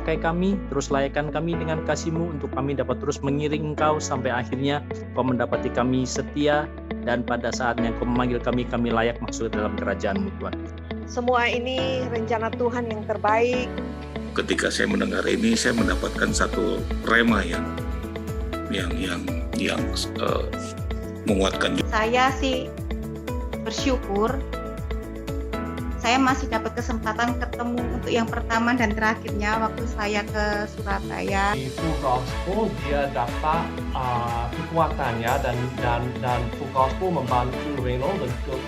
pakai kami, terus layakkan kami dengan kasih-Mu untuk kami dapat terus mengiring Engkau sampai akhirnya Kau mendapati kami setia, dan pada saatnya Kau memanggil kami, kami layak masuk dalam kerajaan-Mu, Tuhan. Semua ini rencana Tuhan yang terbaik. Ketika saya mendengar ini, saya mendapatkan satu rema yang menguatkan. Saya sih bersyukur saya masih dapat kesempatan ketemu untuk yang pertama dan terakhirnya waktu saya ke Surabaya. Di Full Gospel dia dapat kekuatannya dan Full Gospel membantu Reno untuk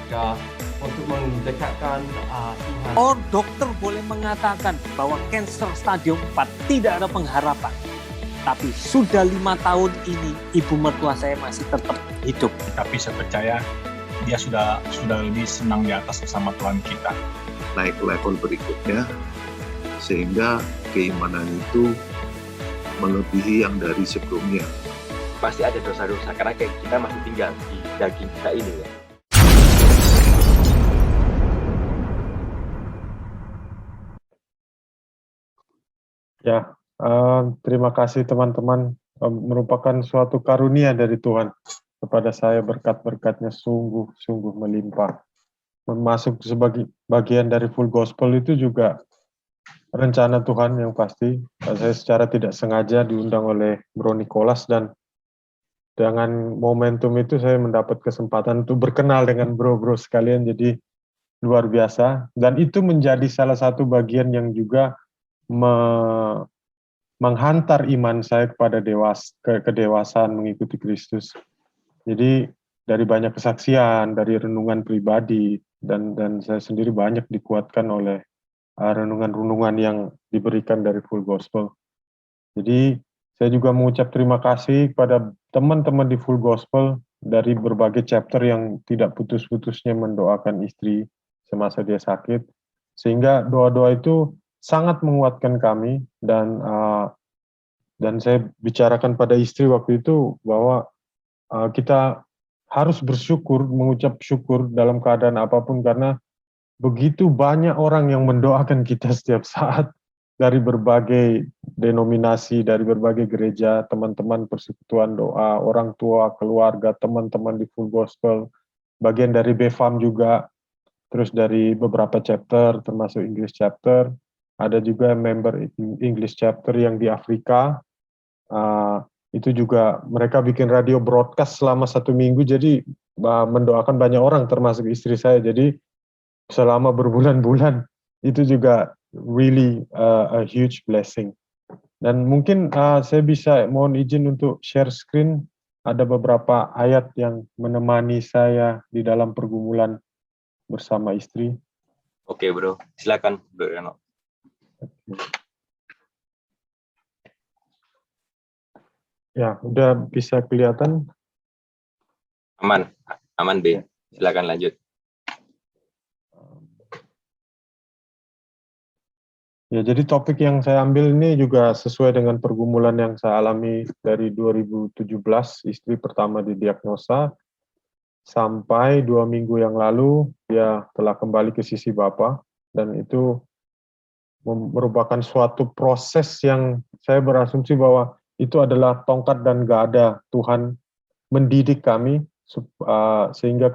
mendekatkan Tuhan. Dokter boleh mengatakan bahwa kanker stadium 4 tidak ada pengharapan. Tapi sudah 5 tahun ini ibu mertua saya masih tetap hidup. Tapi saya percaya dia sudah lebih senang di atas bersama Tuhan kita. Naik level berikutnya, sehingga keimanan itu melebihi yang dari sebelumnya. Pasti ada dosa-dosa, karena kita masih tinggal di daging kita ini ya. Ya, terima kasih teman-teman. Merupakan suatu karunia dari Tuhan kepada saya, berkat-berkatnya sungguh melimpah. Masuk sebagai bagian dari Full Gospel itu juga rencana Tuhan yang pasti. Saya secara tidak sengaja diundang oleh Bro Nicholas, dan dengan momentum itu saya mendapat kesempatan untuk berkenal dengan bro-bro sekalian, jadi luar biasa. Dan itu menjadi salah satu bagian yang juga menghantar iman saya kepada kedewasaan mengikuti Kristus. Jadi dari banyak kesaksian, dari renungan pribadi, dan saya sendiri banyak dikuatkan oleh renungan-renungan yang diberikan dari Full Gospel. Jadi saya juga mengucap terima kasih kepada teman-teman di Full Gospel dari berbagai chapter yang tidak putus-putusnya mendoakan istri semasa dia sakit, sehingga doa-doa itu sangat menguatkan kami. Dan saya bicarakan pada istri waktu itu bahwa kita harus bersyukur, mengucap syukur dalam keadaan apapun, karena begitu banyak orang yang mendoakan kita setiap saat, dari berbagai denominasi, dari berbagai gereja, teman-teman persekutuan doa, orang tua, keluarga, teman-teman di Full Gospel, bagian dari BFAM juga, terus dari beberapa chapter, termasuk English chapter, ada juga member English chapter yang di Afrika. Itu juga mereka bikin radio broadcast selama 1 minggu, jadi mendoakan banyak orang termasuk istri saya. Jadi selama berbulan-bulan itu juga really a huge blessing. Dan mungkin saya bisa mohon izin untuk share screen. Ada beberapa ayat yang menemani saya di dalam pergumulan bersama istri. Oke bro, silakan Bro Reno. Ya, udah bisa kelihatan? Aman B. Silakan lanjut. Ya, jadi topik yang saya ambil ini juga sesuai dengan pergumulan yang saya alami dari 2017, istri pertama didiagnosa, sampai 2 minggu yang lalu dia telah kembali ke sisi Bapa, dan itu merupakan suatu proses yang saya berasumsi bahwa itu adalah tongkat dan gada Tuhan mendidik kami, sehingga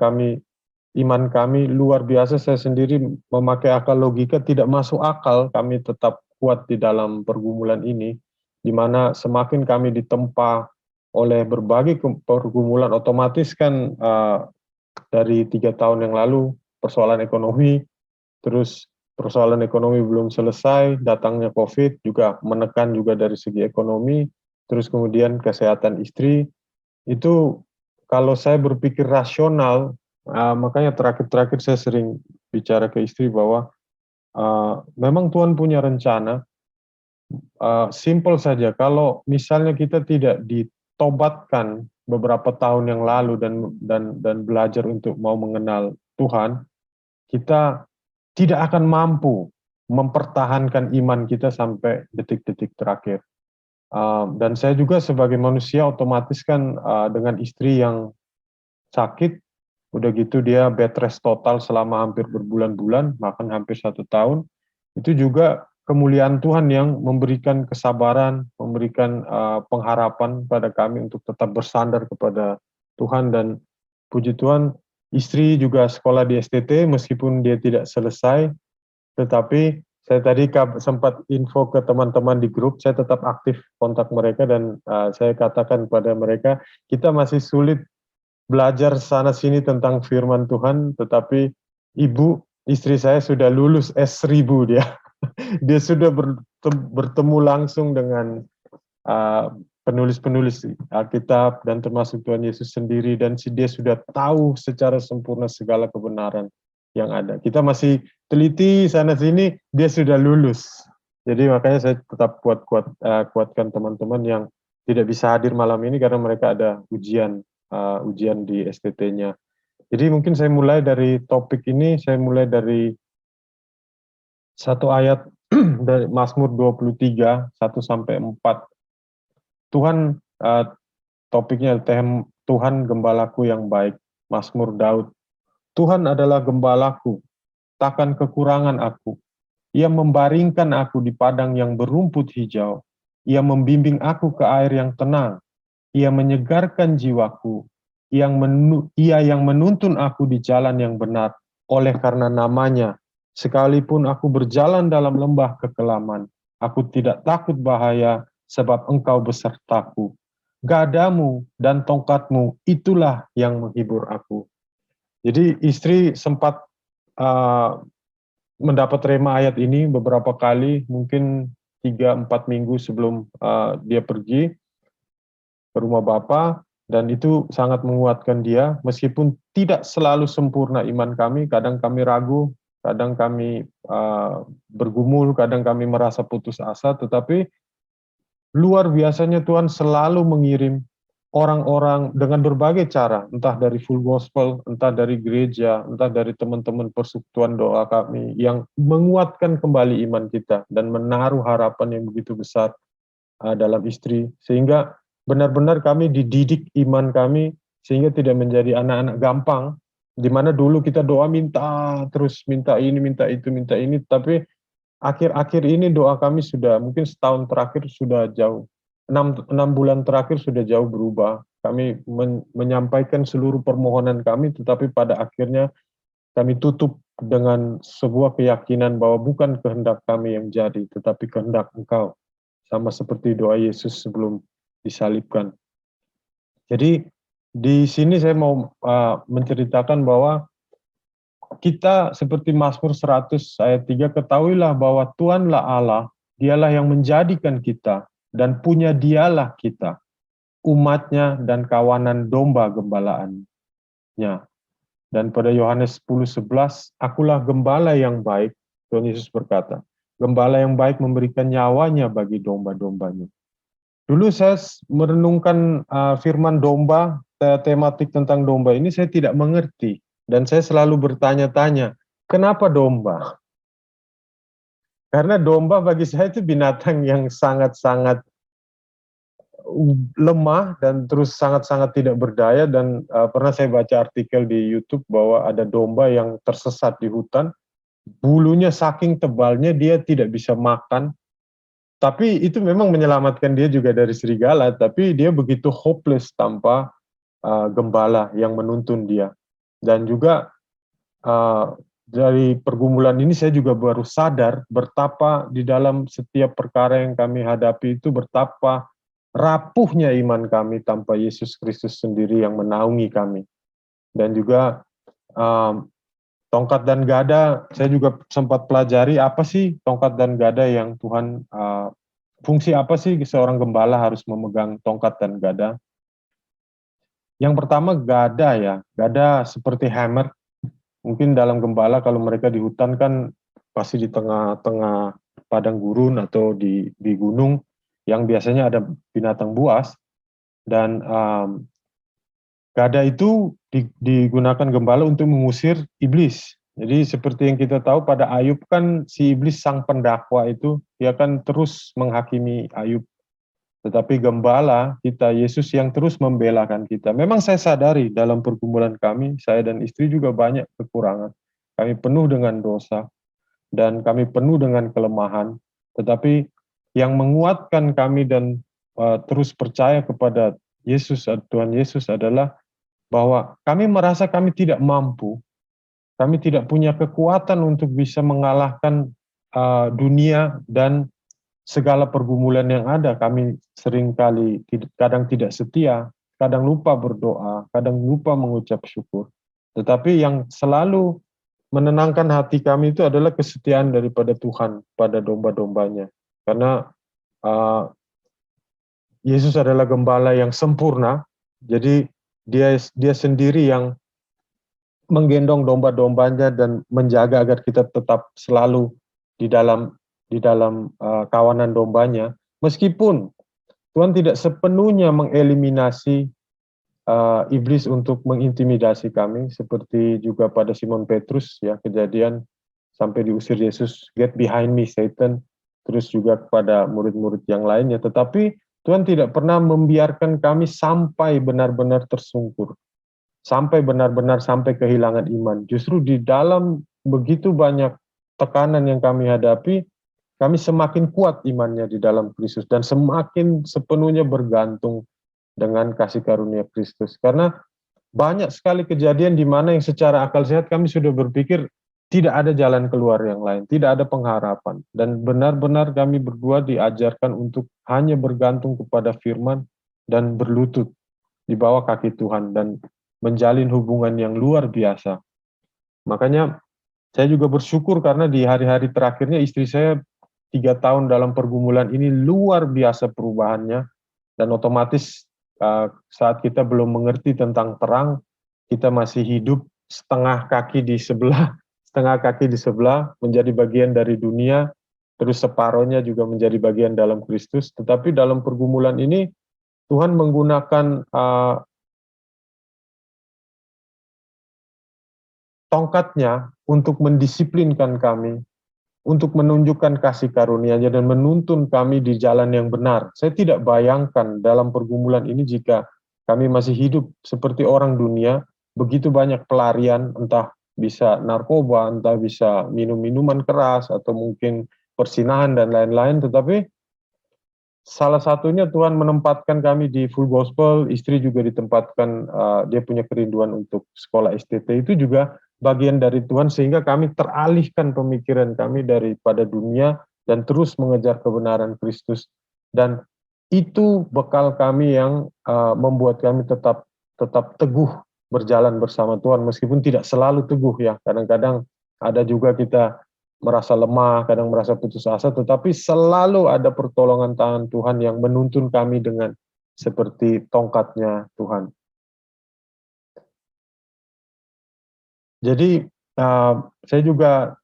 iman kami luar biasa. Saya sendiri memakai akal logika, tidak masuk akal kami tetap kuat di dalam pergumulan ini, di mana semakin kami ditempa oleh berbagai pergumulan, otomatis kan dari 3 tahun yang lalu persoalan ekonomi, terus persoalan ekonomi belum selesai, datangnya COVID juga menekan juga dari segi ekonomi, terus kemudian kesehatan istri. Itu kalau saya berpikir rasional, makanya terakhir saya sering bicara ke istri bahwa memang Tuhan punya rencana. Simple saja, kalau misalnya kita tidak ditobatkan beberapa tahun yang lalu dan belajar untuk mau mengenal Tuhan, kita tidak akan mampu mempertahankan iman kita sampai detik-detik terakhir. Dan saya juga sebagai manusia otomatis kan dengan istri yang sakit, udah gitu dia bed rest total selama hampir berbulan-bulan, bahkan hampir 1 tahun, itu juga kemuliaan Tuhan yang memberikan kesabaran, memberikan pengharapan pada kami untuk tetap bersandar kepada Tuhan. Dan puji Tuhan, istri juga sekolah di STT meskipun dia tidak selesai, tetapi saya tadi sempat info ke teman-teman di grup, saya tetap aktif kontak mereka dan saya katakan kepada mereka, kita masih sulit belajar sana-sini tentang firman Tuhan, tetapi istri saya sudah lulus S1000 dia. Dia sudah bertemu langsung dengan penulis-penulis Alkitab dan termasuk Tuhan Yesus sendiri, dan dia sudah tahu secara sempurna segala kebenaran yang ada. Kita masih teliti sana-sini, dia sudah lulus. Jadi makanya saya tetap kuatkan teman-teman yang tidak bisa hadir malam ini karena mereka ada ujian di STT-nya. Jadi mungkin saya mulai dari topik ini, saya mulai dari satu ayat dari Mazmur 23, 1-4. Tuhan, topiknya Tuhan gembalaku yang baik, Mazmur Daud. Tuhan adalah gembalaku, takkan kekurangan aku. Ia membaringkan aku di padang yang berumput hijau. Ia membimbing aku ke air yang tenang. Ia menyegarkan jiwaku. Ia yang menuntun aku di jalan yang benar, oleh karena namanya. Sekalipun aku berjalan dalam lembah kekelaman, aku tidak takut bahaya, sebab Engkau besertaku. Gadamu dan tongkatmu, itulah yang menghibur aku. Jadi istri sempat mendapat rema ayat ini beberapa kali, mungkin 3-4 minggu sebelum dia pergi ke rumah Bapa, dan itu sangat menguatkan dia, meskipun tidak selalu sempurna iman kami, kadang kami ragu, kadang kami bergumul, kadang kami merasa putus asa, tetapi luar biasanya Tuhan selalu mengirim orang-orang dengan berbagai cara, entah dari full gospel, entah dari gereja, entah dari teman-teman persekutuan doa kami, yang menguatkan kembali iman kita dan menaruh harapan yang begitu besar dalam istri, sehingga benar-benar kami dididik iman kami, sehingga tidak menjadi anak-anak gampang, di mana dulu kita doa minta ini, minta itu, minta ini, tapi akhir-akhir ini doa kami sudah, mungkin setahun terakhir sudah jauh, 6 bulan terakhir sudah jauh berubah. Kami menyampaikan seluruh permohonan kami, tetapi pada akhirnya kami tutup dengan sebuah keyakinan bahwa bukan kehendak kami yang jadi, tetapi kehendak Engkau. Sama seperti doa Yesus sebelum disalibkan. Jadi di sini saya mau menceritakan bahwa kita seperti Mazmur 100 ayat 3, ketahuilah bahwa Tuhanlah Allah, dialah yang menjadikan kita, dan punya dialah kita, umatnya dan kawanan domba gembalaannya. Dan pada Yohanes 10:11, akulah gembala yang baik, Tuhan Yesus berkata, gembala yang baik memberikan nyawanya bagi domba-dombanya. Dulu saya merenungkan firman domba, tematik tentang domba ini saya tidak mengerti, dan saya selalu bertanya-tanya, kenapa domba? Karena domba bagi saya itu binatang yang sangat-sangat lemah dan terus sangat-sangat tidak berdaya, dan pernah saya baca artikel di YouTube bahwa ada domba yang tersesat di hutan, bulunya saking tebalnya dia tidak bisa makan, tapi itu memang menyelamatkan dia juga dari serigala, tapi dia begitu hopeless tanpa gembala yang menuntun dia. Dan juga dari pergumulan ini saya juga baru sadar betapa di dalam setiap perkara yang kami hadapi itu betapa rapuhnya iman kami tanpa Yesus Kristus sendiri yang menaungi kami. Dan juga tongkat dan gada, saya juga sempat pelajari apa sih tongkat dan gada yang Tuhan, fungsi apa sih seorang gembala harus memegang tongkat dan gada. Yang pertama gada ya, gada seperti hammer. Mungkin dalam gembala kalau mereka di hutan kan pasti di tengah-tengah padang gurun atau di gunung yang biasanya ada binatang buas, dan gada itu digunakan gembala untuk mengusir iblis. Jadi seperti yang kita tahu pada Ayub kan si iblis sang pendakwa itu dia kan terus menghakimi Ayub. Tetapi gembala kita, Yesus yang terus membelakan kita. Memang saya sadari dalam pergumulan kami, saya dan istri juga banyak kekurangan. Kami penuh dengan dosa, dan kami penuh dengan kelemahan. Tetapi yang menguatkan kami dan terus percaya kepada Yesus, Tuhan Yesus adalah bahwa kami merasa kami tidak mampu, kami tidak punya kekuatan untuk bisa mengalahkan dunia dan segala pergumulan yang ada. Kami seringkali kadang tidak setia, kadang lupa berdoa, kadang lupa mengucap syukur. Tetapi yang selalu menenangkan hati kami itu adalah kesetiaan daripada Tuhan pada domba-dombanya. Karena Yesus adalah gembala yang sempurna, jadi dia sendiri yang menggendong domba-dombanya dan menjaga agar kita tetap selalu di dalam kawanan dombanya. Meskipun Tuhan tidak sepenuhnya mengeliminasi iblis untuk mengintimidasi kami, seperti juga pada Simon Petrus, ya, kejadian sampai diusir Yesus, "Get behind me, Satan." Terus juga kepada murid-murid yang lainnya. Tetapi Tuhan tidak pernah membiarkan kami sampai benar-benar tersungkur, sampai benar-benar sampai kehilangan iman. Justru di dalam begitu banyak tekanan yang kami hadapi, kami semakin kuat imannya di dalam Kristus dan semakin sepenuhnya bergantung dengan kasih karunia Kristus. Karena banyak sekali kejadian di mana yang secara akal sehat kami sudah berpikir tidak ada jalan keluar yang lain, tidak ada pengharapan. Dan benar-benar kami berdua diajarkan untuk hanya bergantung kepada firman dan berlutut di bawah kaki Tuhan dan menjalin hubungan yang luar biasa. Makanya saya juga bersyukur karena di hari-hari terakhirnya istri saya 3 tahun dalam pergumulan ini luar biasa perubahannya, dan otomatis saat kita belum mengerti tentang terang, kita masih hidup setengah kaki di sebelah menjadi bagian dari dunia, terus separohnya juga menjadi bagian dalam Kristus. Tetapi dalam pergumulan ini Tuhan menggunakan tongkatnya untuk mendisiplinkan kami, untuk menunjukkan kasih karunia-Nya dan menuntun kami di jalan yang benar. Saya tidak bayangkan dalam pergumulan ini jika kami masih hidup seperti orang dunia, begitu banyak pelarian, entah bisa narkoba, entah bisa minum-minuman keras, atau mungkin persinahan dan lain-lain. Tetapi salah satunya Tuhan menempatkan kami di full gospel, istri juga ditempatkan, dia punya kerinduan untuk sekolah STT, itu juga bagian dari Tuhan, sehingga kami teralihkan pemikiran kami daripada dunia dan terus mengejar kebenaran Kristus. Dan itu bekal kami yang membuat kami tetap teguh berjalan bersama Tuhan, meskipun tidak selalu teguh, ya. Kadang-kadang ada juga kita merasa lemah, kadang merasa putus asa, tetapi selalu ada pertolongan tangan Tuhan yang menuntun kami dengan seperti tongkatnya Tuhan. Jadi saya juga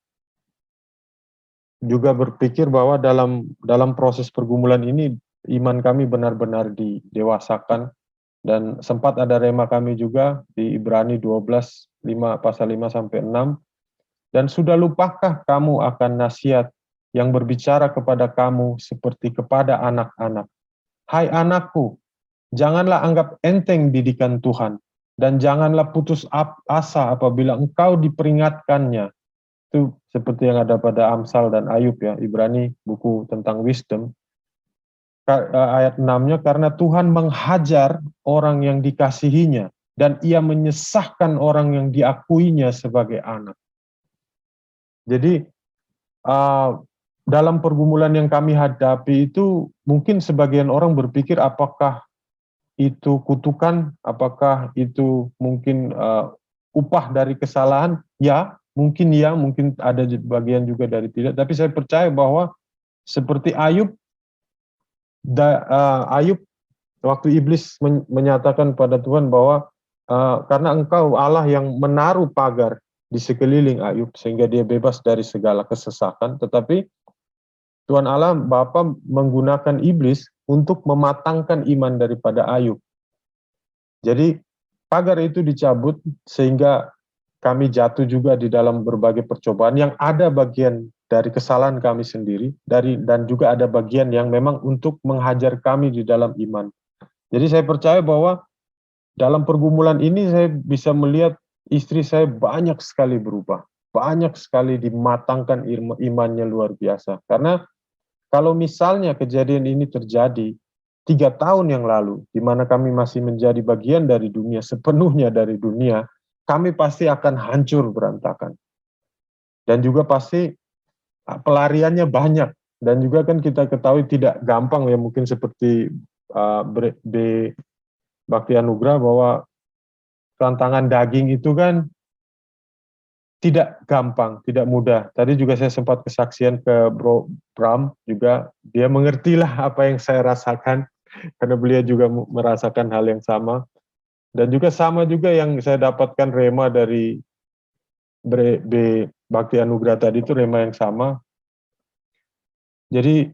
berpikir bahwa dalam proses pergumulan ini iman kami benar-benar didewasakan, dan sempat ada rema kami juga di Ibrani 12 pasal 5 sampai 6. Dan sudah lupakah kamu akan nasihat yang berbicara kepada kamu seperti kepada anak-anak? Hai anakku, janganlah anggap enteng didikan Tuhan, dan janganlah putus asa apabila engkau diperingatkannya. Itu seperti yang ada pada Amsal dan Ayub, ya, Ibrani buku tentang wisdom. Ayat 6-nya, karena Tuhan menghajar orang yang dikasihinya, dan ia menyesahkan orang yang diakuinya sebagai anak. Jadi dalam pergumulan yang kami hadapi itu, mungkin sebagian orang berpikir apakah itu kutukan, apakah itu mungkin upah dari kesalahan? Ya, mungkin ada bagian juga dari tidak. Tapi saya percaya bahwa seperti Ayub, waktu iblis menyatakan pada Tuhan bahwa karena engkau Allah yang menaruh pagar di sekeliling Ayub sehingga dia bebas dari segala kesesakan, tetapi Tuhan Allah Bapa menggunakan iblis untuk mematangkan iman daripada Ayub. Jadi pagar itu dicabut sehingga kami jatuh juga di dalam berbagai percobaan yang ada bagian dari kesalahan kami sendiri, dan juga ada bagian yang memang untuk menghajar kami di dalam iman. Jadi saya percaya bahwa dalam pergumulan ini saya bisa melihat istri saya banyak sekali berubah, banyak sekali dimatangkan imannya luar biasa. Karena kalau misalnya kejadian ini terjadi 3 tahun yang lalu, di mana kami masih menjadi bagian dari dunia, sepenuhnya dari dunia, kami pasti akan hancur berantakan. Dan juga pasti pelariannya banyak. Dan juga kan kita ketahui tidak gampang ya, mungkin seperti B. Bakti Anugrah, bahwa tantangan daging itu kan tidak gampang, tidak mudah. Tadi juga saya sempat kesaksian ke Bro Bram juga, dia mengertilah apa yang saya rasakan, karena beliau juga merasakan hal yang sama. Dan juga sama juga yang saya dapatkan rema dari B. Bakti Anugrah tadi, itu rema yang sama. Jadi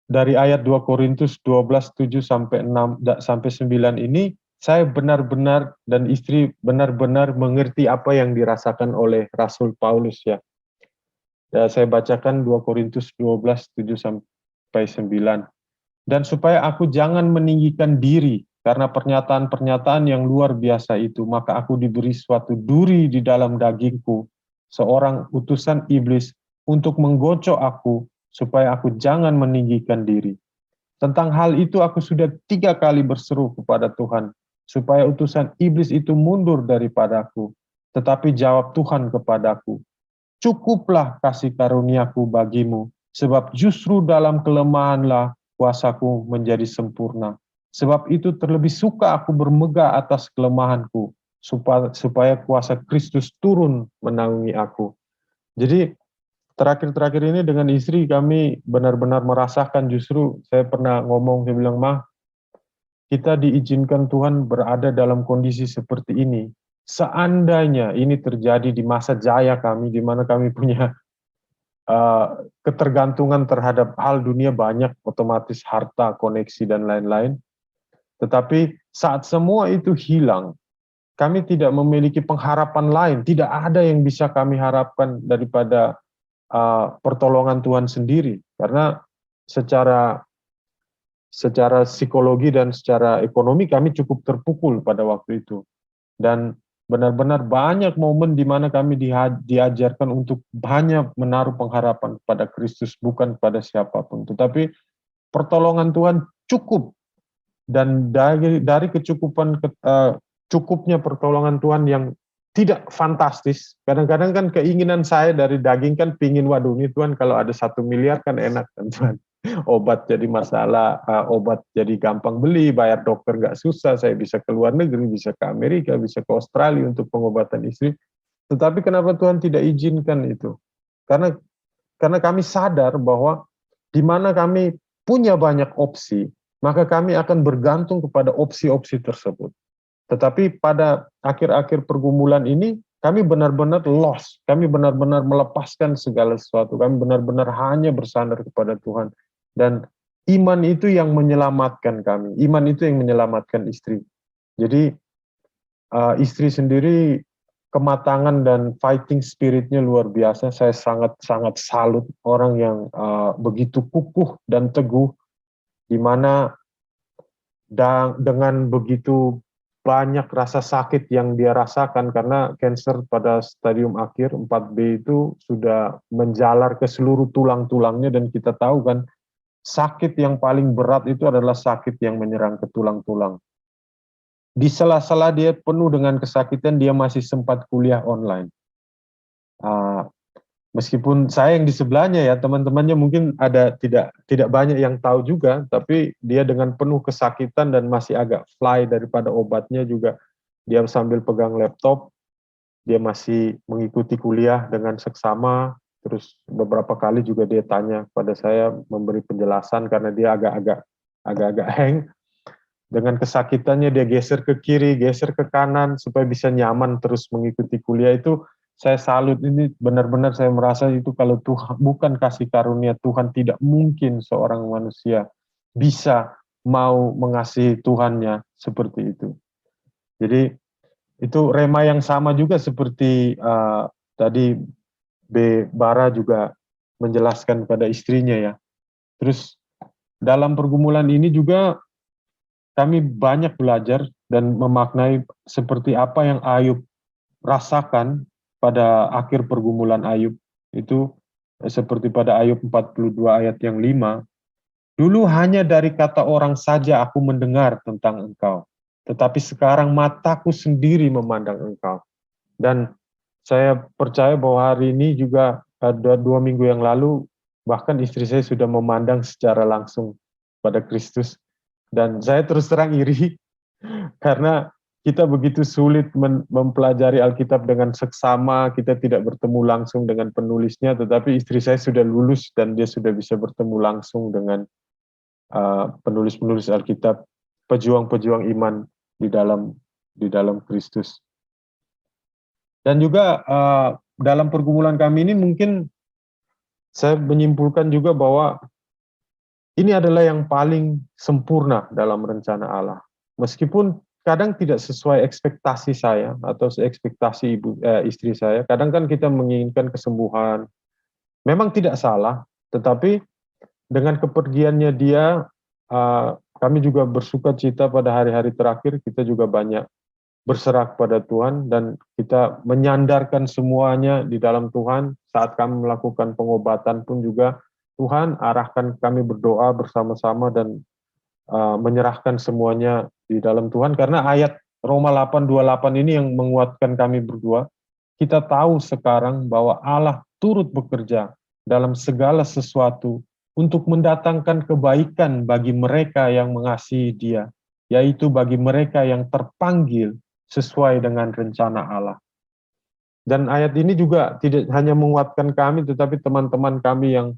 dari ayat 2 Korintus 12, 7 sampai 9 ini, saya benar-benar dan istri benar-benar mengerti apa yang dirasakan oleh Rasul Paulus ya. Saya bacakan 2 Korintus 12, 7 sampai 9. Dan supaya aku jangan meninggikan diri karena pernyataan-pernyataan yang luar biasa itu, maka aku diberi suatu duri di dalam dagingku, seorang utusan iblis untuk menggocok aku, supaya aku jangan meninggikan diri. Tentang hal itu aku sudah 3 kali berseru kepada Tuhan, supaya utusan iblis itu mundur daripadaku. Tetapi jawab Tuhan kepadaku, cukuplah kasih karuniaku bagimu, sebab justru dalam kelemahanlah kuasaku menjadi sempurna. Sebab itu terlebih suka aku bermegah atas kelemahanku, supaya kuasa Kristus turun menanggungi aku. Jadi terakhir-terakhir ini dengan istri kami benar-benar merasakan, justru saya pernah ngomong, saya bilang, "Mah, kita diizinkan Tuhan berada dalam kondisi seperti ini. Seandainya ini terjadi di masa jaya kami, di mana kami punya ketergantungan terhadap hal dunia banyak, otomatis harta, koneksi, dan lain-lain. Tetapi saat semua itu hilang, kami tidak memiliki pengharapan lain, tidak ada yang bisa kami harapkan daripada pertolongan Tuhan sendiri, karena secara psikologi dan secara ekonomi kami cukup terpukul pada waktu itu, dan benar-benar banyak momen di mana kami diajarkan untuk hanya menaruh pengharapan pada Kristus, bukan pada siapapun. Tetapi pertolongan Tuhan cukup, dan dari cukupnya pertolongan Tuhan yang tidak fantastis. Kadang-kadang kan keinginan saya dari daging kan pingin, waduh ini Tuhan kalau ada 1 miliar kan enak kan Tuhan. Obat jadi masalah, obat jadi gampang beli, bayar dokter nggak susah, saya bisa ke luar negeri, bisa ke Amerika, bisa ke Australia untuk pengobatan istri. Tetapi kenapa Tuhan tidak izinkan itu? Karena kami sadar bahwa di mana kami punya banyak opsi, maka kami akan bergantung kepada opsi-opsi tersebut. Tetapi pada akhir-akhir pergumulan ini, kami benar-benar lost, kami benar-benar melepaskan segala sesuatu, kami benar-benar hanya bersandar kepada Tuhan. Dan iman itu yang menyelamatkan kami, iman itu yang menyelamatkan istri. Jadi istri sendiri kematangan dan fighting spiritnya luar biasa. Saya sangat-sangat salut orang yang begitu kukuh dan teguh, di mana dengan begitu banyak rasa sakit yang dia rasakan, karena kanker pada stadium akhir 4B itu sudah menjalar ke seluruh tulang-tulangnya, dan kita tahu kan sakit yang paling berat itu adalah sakit yang menyerang ke tulang-tulang. Di sela-sela dia penuh dengan kesakitan, dia masih sempat kuliah online. Meskipun saya yang di sebelahnya ya, teman-temannya mungkin ada tidak banyak yang tahu juga, tapi dia dengan penuh kesakitan dan masih agak fly daripada obatnya juga, dia sambil pegang laptop, dia masih mengikuti kuliah dengan seksama. Terus beberapa kali juga dia tanya pada saya, memberi penjelasan, karena dia agak-agak hang. Dengan kesakitannya dia geser ke kiri, geser ke kanan supaya bisa nyaman terus mengikuti kuliah. Itu saya salut, ini benar-benar saya merasa itu kalau Tuhan bukan kasih karunia Tuhan, tidak mungkin seorang manusia bisa mau mengasihi Tuhannya seperti itu. Jadi itu rema yang sama juga seperti tadi B. Bara juga menjelaskan pada istrinya ya. Terus dalam pergumulan ini juga kami banyak belajar dan memaknai seperti apa yang Ayub rasakan pada akhir pergumulan Ayub. Itu seperti pada Ayub 42 ayat yang 5, Dulu hanya dari kata orang saja aku mendengar tentang Engkau, tetapi sekarang mataku sendiri memandang Engkau. Dan saya percaya bahwa hari ini juga ada 2 minggu yang lalu, bahkan istri saya sudah memandang secara langsung pada Kristus. Dan saya terus terang iri, karena kita begitu sulit mempelajari Alkitab dengan seksama, kita tidak bertemu langsung dengan penulisnya, tetapi istri saya sudah lulus dan dia sudah bisa bertemu langsung dengan penulis-penulis Alkitab, pejuang-pejuang iman di dalam Kristus. Dan juga dalam pergumulan kami ini mungkin saya menyimpulkan juga bahwa ini adalah yang paling sempurna dalam rencana Allah. Meskipun kadang tidak sesuai ekspektasi saya atau ekspektasi istri saya, kadang kan kita menginginkan kesembuhan. Memang tidak salah, tetapi dengan kepergiannya dia, kami juga bersuka cita pada hari-hari terakhir, kita juga banyak berserah pada Tuhan dan kita menyandarkan semuanya di dalam Tuhan. Saat kami melakukan pengobatan pun juga Tuhan arahkan kami berdoa bersama-sama dan menyerahkan semuanya di dalam Tuhan, karena ayat Roma 8:28 ini yang menguatkan kami berdua. Kita tahu sekarang bahwa Allah turut bekerja dalam segala sesuatu untuk mendatangkan kebaikan bagi mereka yang mengasihi Dia, yaitu bagi mereka yang terpanggil sesuai dengan rencana Allah. Dan ayat ini juga tidak hanya menguatkan kami, tetapi teman-teman kami yang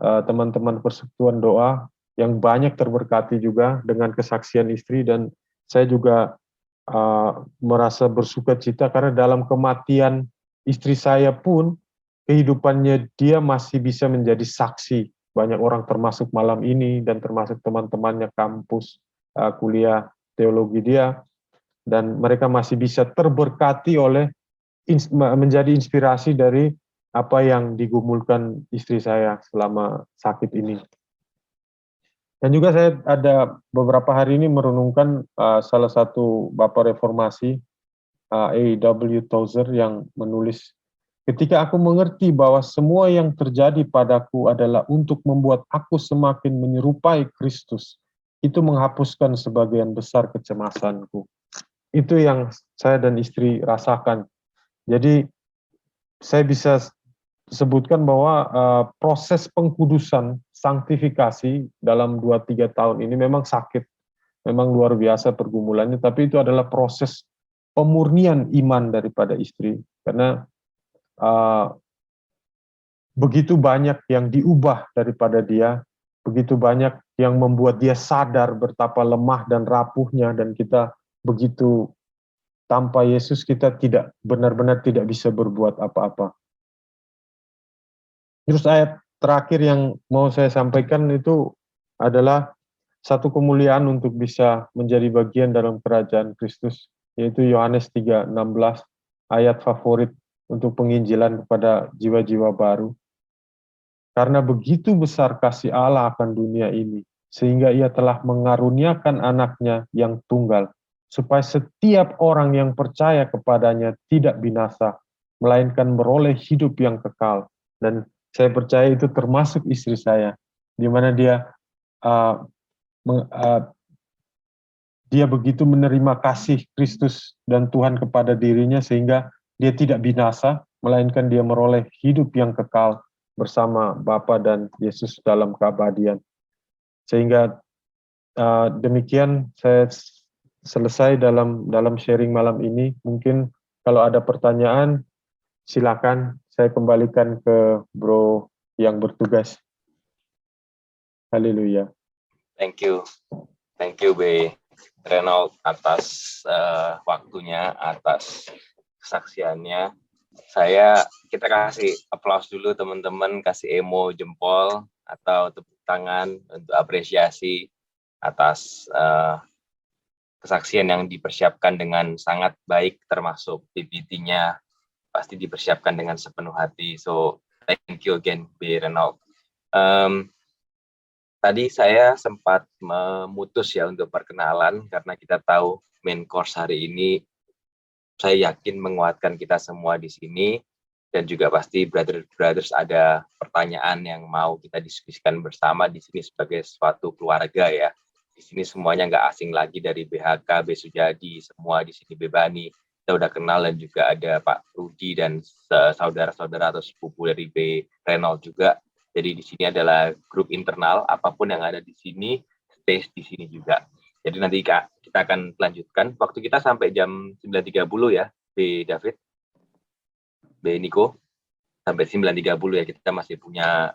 teman-teman persekutuan doa yang banyak terberkati juga dengan kesaksian istri, dan saya juga merasa bersuka cita karena dalam kematian istri saya pun kehidupannya dia masih bisa menjadi saksi. Banyak orang termasuk malam ini dan termasuk teman-temannya kampus kuliah teologi dia, dan mereka masih bisa terberkati oleh menjadi inspirasi dari apa yang digumulkan istri saya selama sakit ini. Dan juga saya ada beberapa hari ini merenungkan salah satu Bapak Reformasi, A.W. Tozer, yang menulis, ketika aku mengerti bahwa semua yang terjadi padaku adalah untuk membuat aku semakin menyerupai Kristus, itu menghapuskan sebagian besar kecemasanku. Itu yang saya dan istri rasakan. Jadi saya bisa sebutkan bahwa proses pengkudusan, sanktifikasi dalam 2-3 tahun ini memang sakit, memang luar biasa pergumulannya, tapi itu adalah proses pemurnian iman daripada istri, karena begitu banyak yang diubah daripada dia, begitu banyak yang membuat dia sadar betapa lemah dan rapuhnya, dan kita begitu tanpa Yesus kita tidak benar-benar tidak bisa berbuat apa-apa. Terus ayat terakhir yang mau saya sampaikan itu adalah satu kemuliaan untuk bisa menjadi bagian dalam kerajaan Kristus, yaitu Yohanes 3:16, ayat favorit untuk penginjilan kepada jiwa-jiwa baru. Karena begitu besar kasih Allah akan dunia ini, sehingga Ia telah mengaruniakan anaknya yang tunggal, supaya setiap orang yang percaya kepadanya tidak binasa, melainkan beroleh hidup yang kekal. Dan saya percaya itu termasuk istri saya, di mana dia begitu menerima kasih Kristus dan Tuhan kepada dirinya, sehingga dia tidak binasa, melainkan dia meroleh hidup yang kekal bersama Bapa dan Yesus dalam keabadian. Sehingga demikian saya selesai dalam sharing malam ini. Mungkin kalau ada pertanyaan, silakan saya kembalikan ke Bro yang bertugas. Haleluya. Thank you B. Reynold atas waktunya, atas kesaksiannya. Kita kasih aplaus dulu teman-teman, kasih emo jempol atau tepuk tangan untuk apresiasi atas kesaksian yang dipersiapkan dengan sangat baik, termasuk PPT-nya pasti dipersiapkan dengan sepenuh hati. So thank you again B. Reynold. Tadi saya sempat memutus ya untuk perkenalan, karena kita tahu main course hari ini saya yakin menguatkan kita semua di sini. dan juga pasti brothers ada pertanyaan yang mau kita diskusikan bersama di sini sebagai suatu keluarga ya. Di sini semuanya nggak asing lagi, dari BHK, B Sujadi, semua di sini Bebani. Kita udah kenal, dan juga ada Pak Rudi dan saudara-saudara atau sepupu dari B Renold juga. Jadi di sini adalah grup internal, apapun yang ada di sini, stay di sini juga. Jadi nanti kita akan lanjutkan. Waktu kita sampai jam 9.30 ya, B David, B Niko, sampai 9.30 ya. Kita masih punya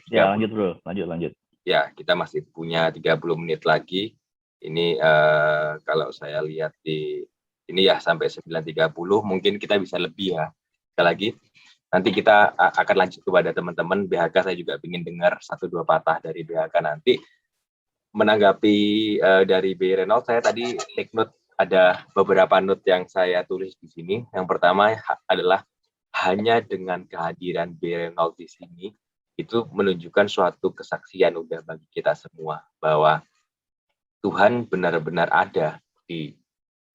ya, lanjut bro, lanjut. Ya, kita masih punya 30 menit lagi. Ini kalau saya lihat di ini ya sampai 9.30, mungkin kita bisa lebih ya. Sekali lagi, nanti kita akan lanjut kepada teman-teman BHK. Saya juga ingin dengar 1-2 patah dari BHK nanti. Menanggapi dari B Renold, saya tadi take note, ada beberapa note yang saya tulis di sini. Yang pertama adalah hanya dengan kehadiran B Renold di sini, itu menunjukkan suatu kesaksian udah bagi kita semua bahwa Tuhan benar-benar ada di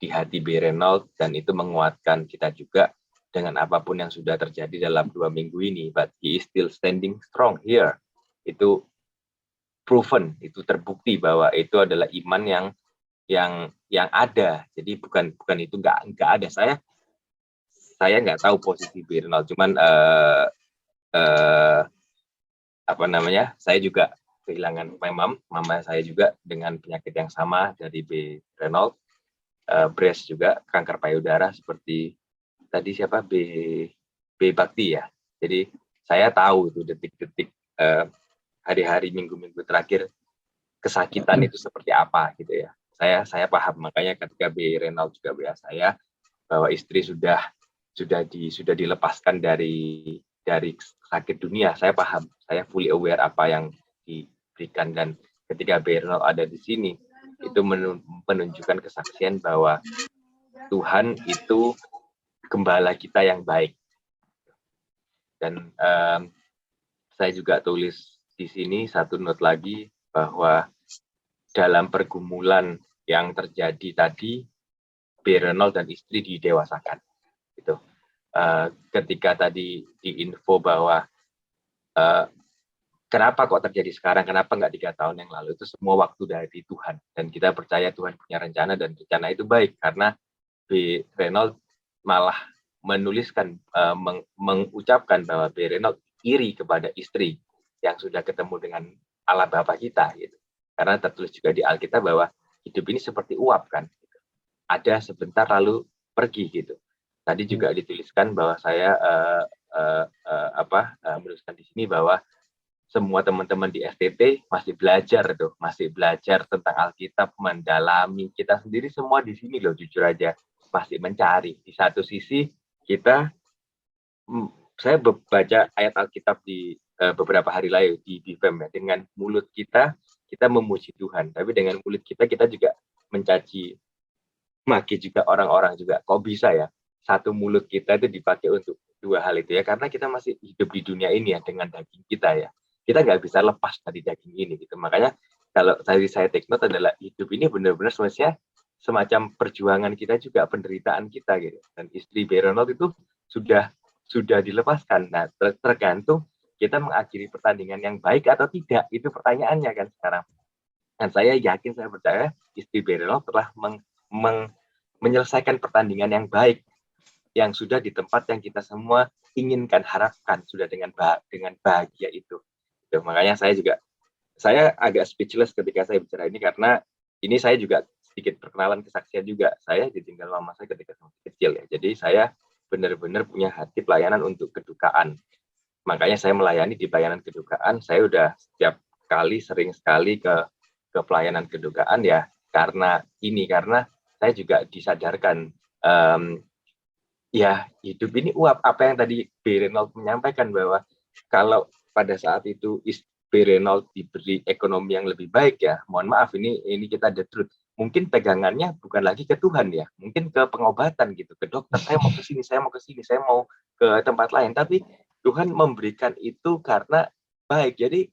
hati B Renold, dan itu menguatkan kita juga dengan apapun yang sudah terjadi dalam 2 minggu ini. But he is still standing strong here. Itu proven, itu terbukti bahwa itu adalah iman yang ada. Jadi bukan itu nggak ada. Saya nggak tahu posisi B Renold, cuman saya juga kehilangan mama saya juga dengan penyakit yang sama dari B Renold, breast juga, kanker payudara seperti tadi siapa B Bakti ya. Jadi saya tahu itu detik-detik hari-hari minggu-minggu terakhir kesakitan itu seperti apa gitu ya. Saya paham, makanya ketika B Renold juga WA saya bahwa istri sudah dilepaskan dari sakit dunia. Saya paham, saya fully aware apa yang diberikan, dan ketika B Renold ada di sini, itu menunjukkan kesaksian bahwa Tuhan itu gembala kita yang baik. Dan saya juga tulis di sini satu note lagi bahwa dalam pergumulan yang terjadi tadi, B Renold dan istri didewasakan. Gitu. Ketika tadi diinfo bahwa kenapa kok terjadi sekarang, kenapa nggak 3 tahun yang lalu, itu semua waktu dari Tuhan, dan kita percaya Tuhan punya rencana, dan rencana itu baik, karena B Renold malah menuliskan, mengucapkan bahwa B Renold iri kepada istri yang sudah ketemu dengan Allah Bapa kita, gitu. Karena tertulis juga di Alkitab bahwa hidup ini seperti uap kan, gitu. Ada sebentar lalu pergi gitu. Tadi juga dituliskan bahwa saya menuliskan di sini bahwa semua teman-teman di STT masih belajar tentang Alkitab, mendalami. Kita sendiri semua di sini loh, jujur aja masih mencari. Di satu sisi saya baca ayat Alkitab di beberapa hari lalu di BFM ya, dengan mulut kita memuji Tuhan, tapi dengan mulut kita juga mencaci maki juga orang-orang juga. Kok bisa ya satu mulut kita itu dipakai untuk 2 hal itu ya? Karena kita masih hidup di dunia ini ya, dengan daging kita ya. Kita nggak bisa lepas dari daging ini gitu. Makanya kalau tadi saya take note adalah hidup ini benar-benar semacam perjuangan kita juga, penderitaan kita gitu. Dan istri B Renold itu sudah dilepaskan. Nah, tergantung kita mengakhiri pertandingan yang baik atau tidak, itu pertanyaannya kan sekarang. Dan saya yakin, saya percaya istri B Renold telah menyelesaikan pertandingan yang baik, yang sudah di tempat yang kita semua inginkan, harapkan, sudah dengan bahagia itu. Makanya saya agak speechless ketika saya bicara ini, karena ini saya juga sedikit perkenalan kesaksian juga. Saya ditinggal mama saya ketika masih kecil ya. Jadi saya benar-benar punya hati pelayanan untuk kedukaan. Makanya saya melayani di pelayanan kedukaan. Saya udah setiap kali, sering sekali ke pelayanan kedukaan ya, karena saya juga disadarkan ya hidup ini uap. Apa yang tadi B Renold menyampaikan, bahwa kalau pada saat itu B Renold diberi ekonomi yang lebih baik ya, mohon maaf, ini kita the truth, mungkin pegangannya bukan lagi ke Tuhan ya, mungkin ke pengobatan gitu, ke dokter, saya mau ke sini, saya mau ke tempat lain, tapi Tuhan memberikan itu karena baik. Jadi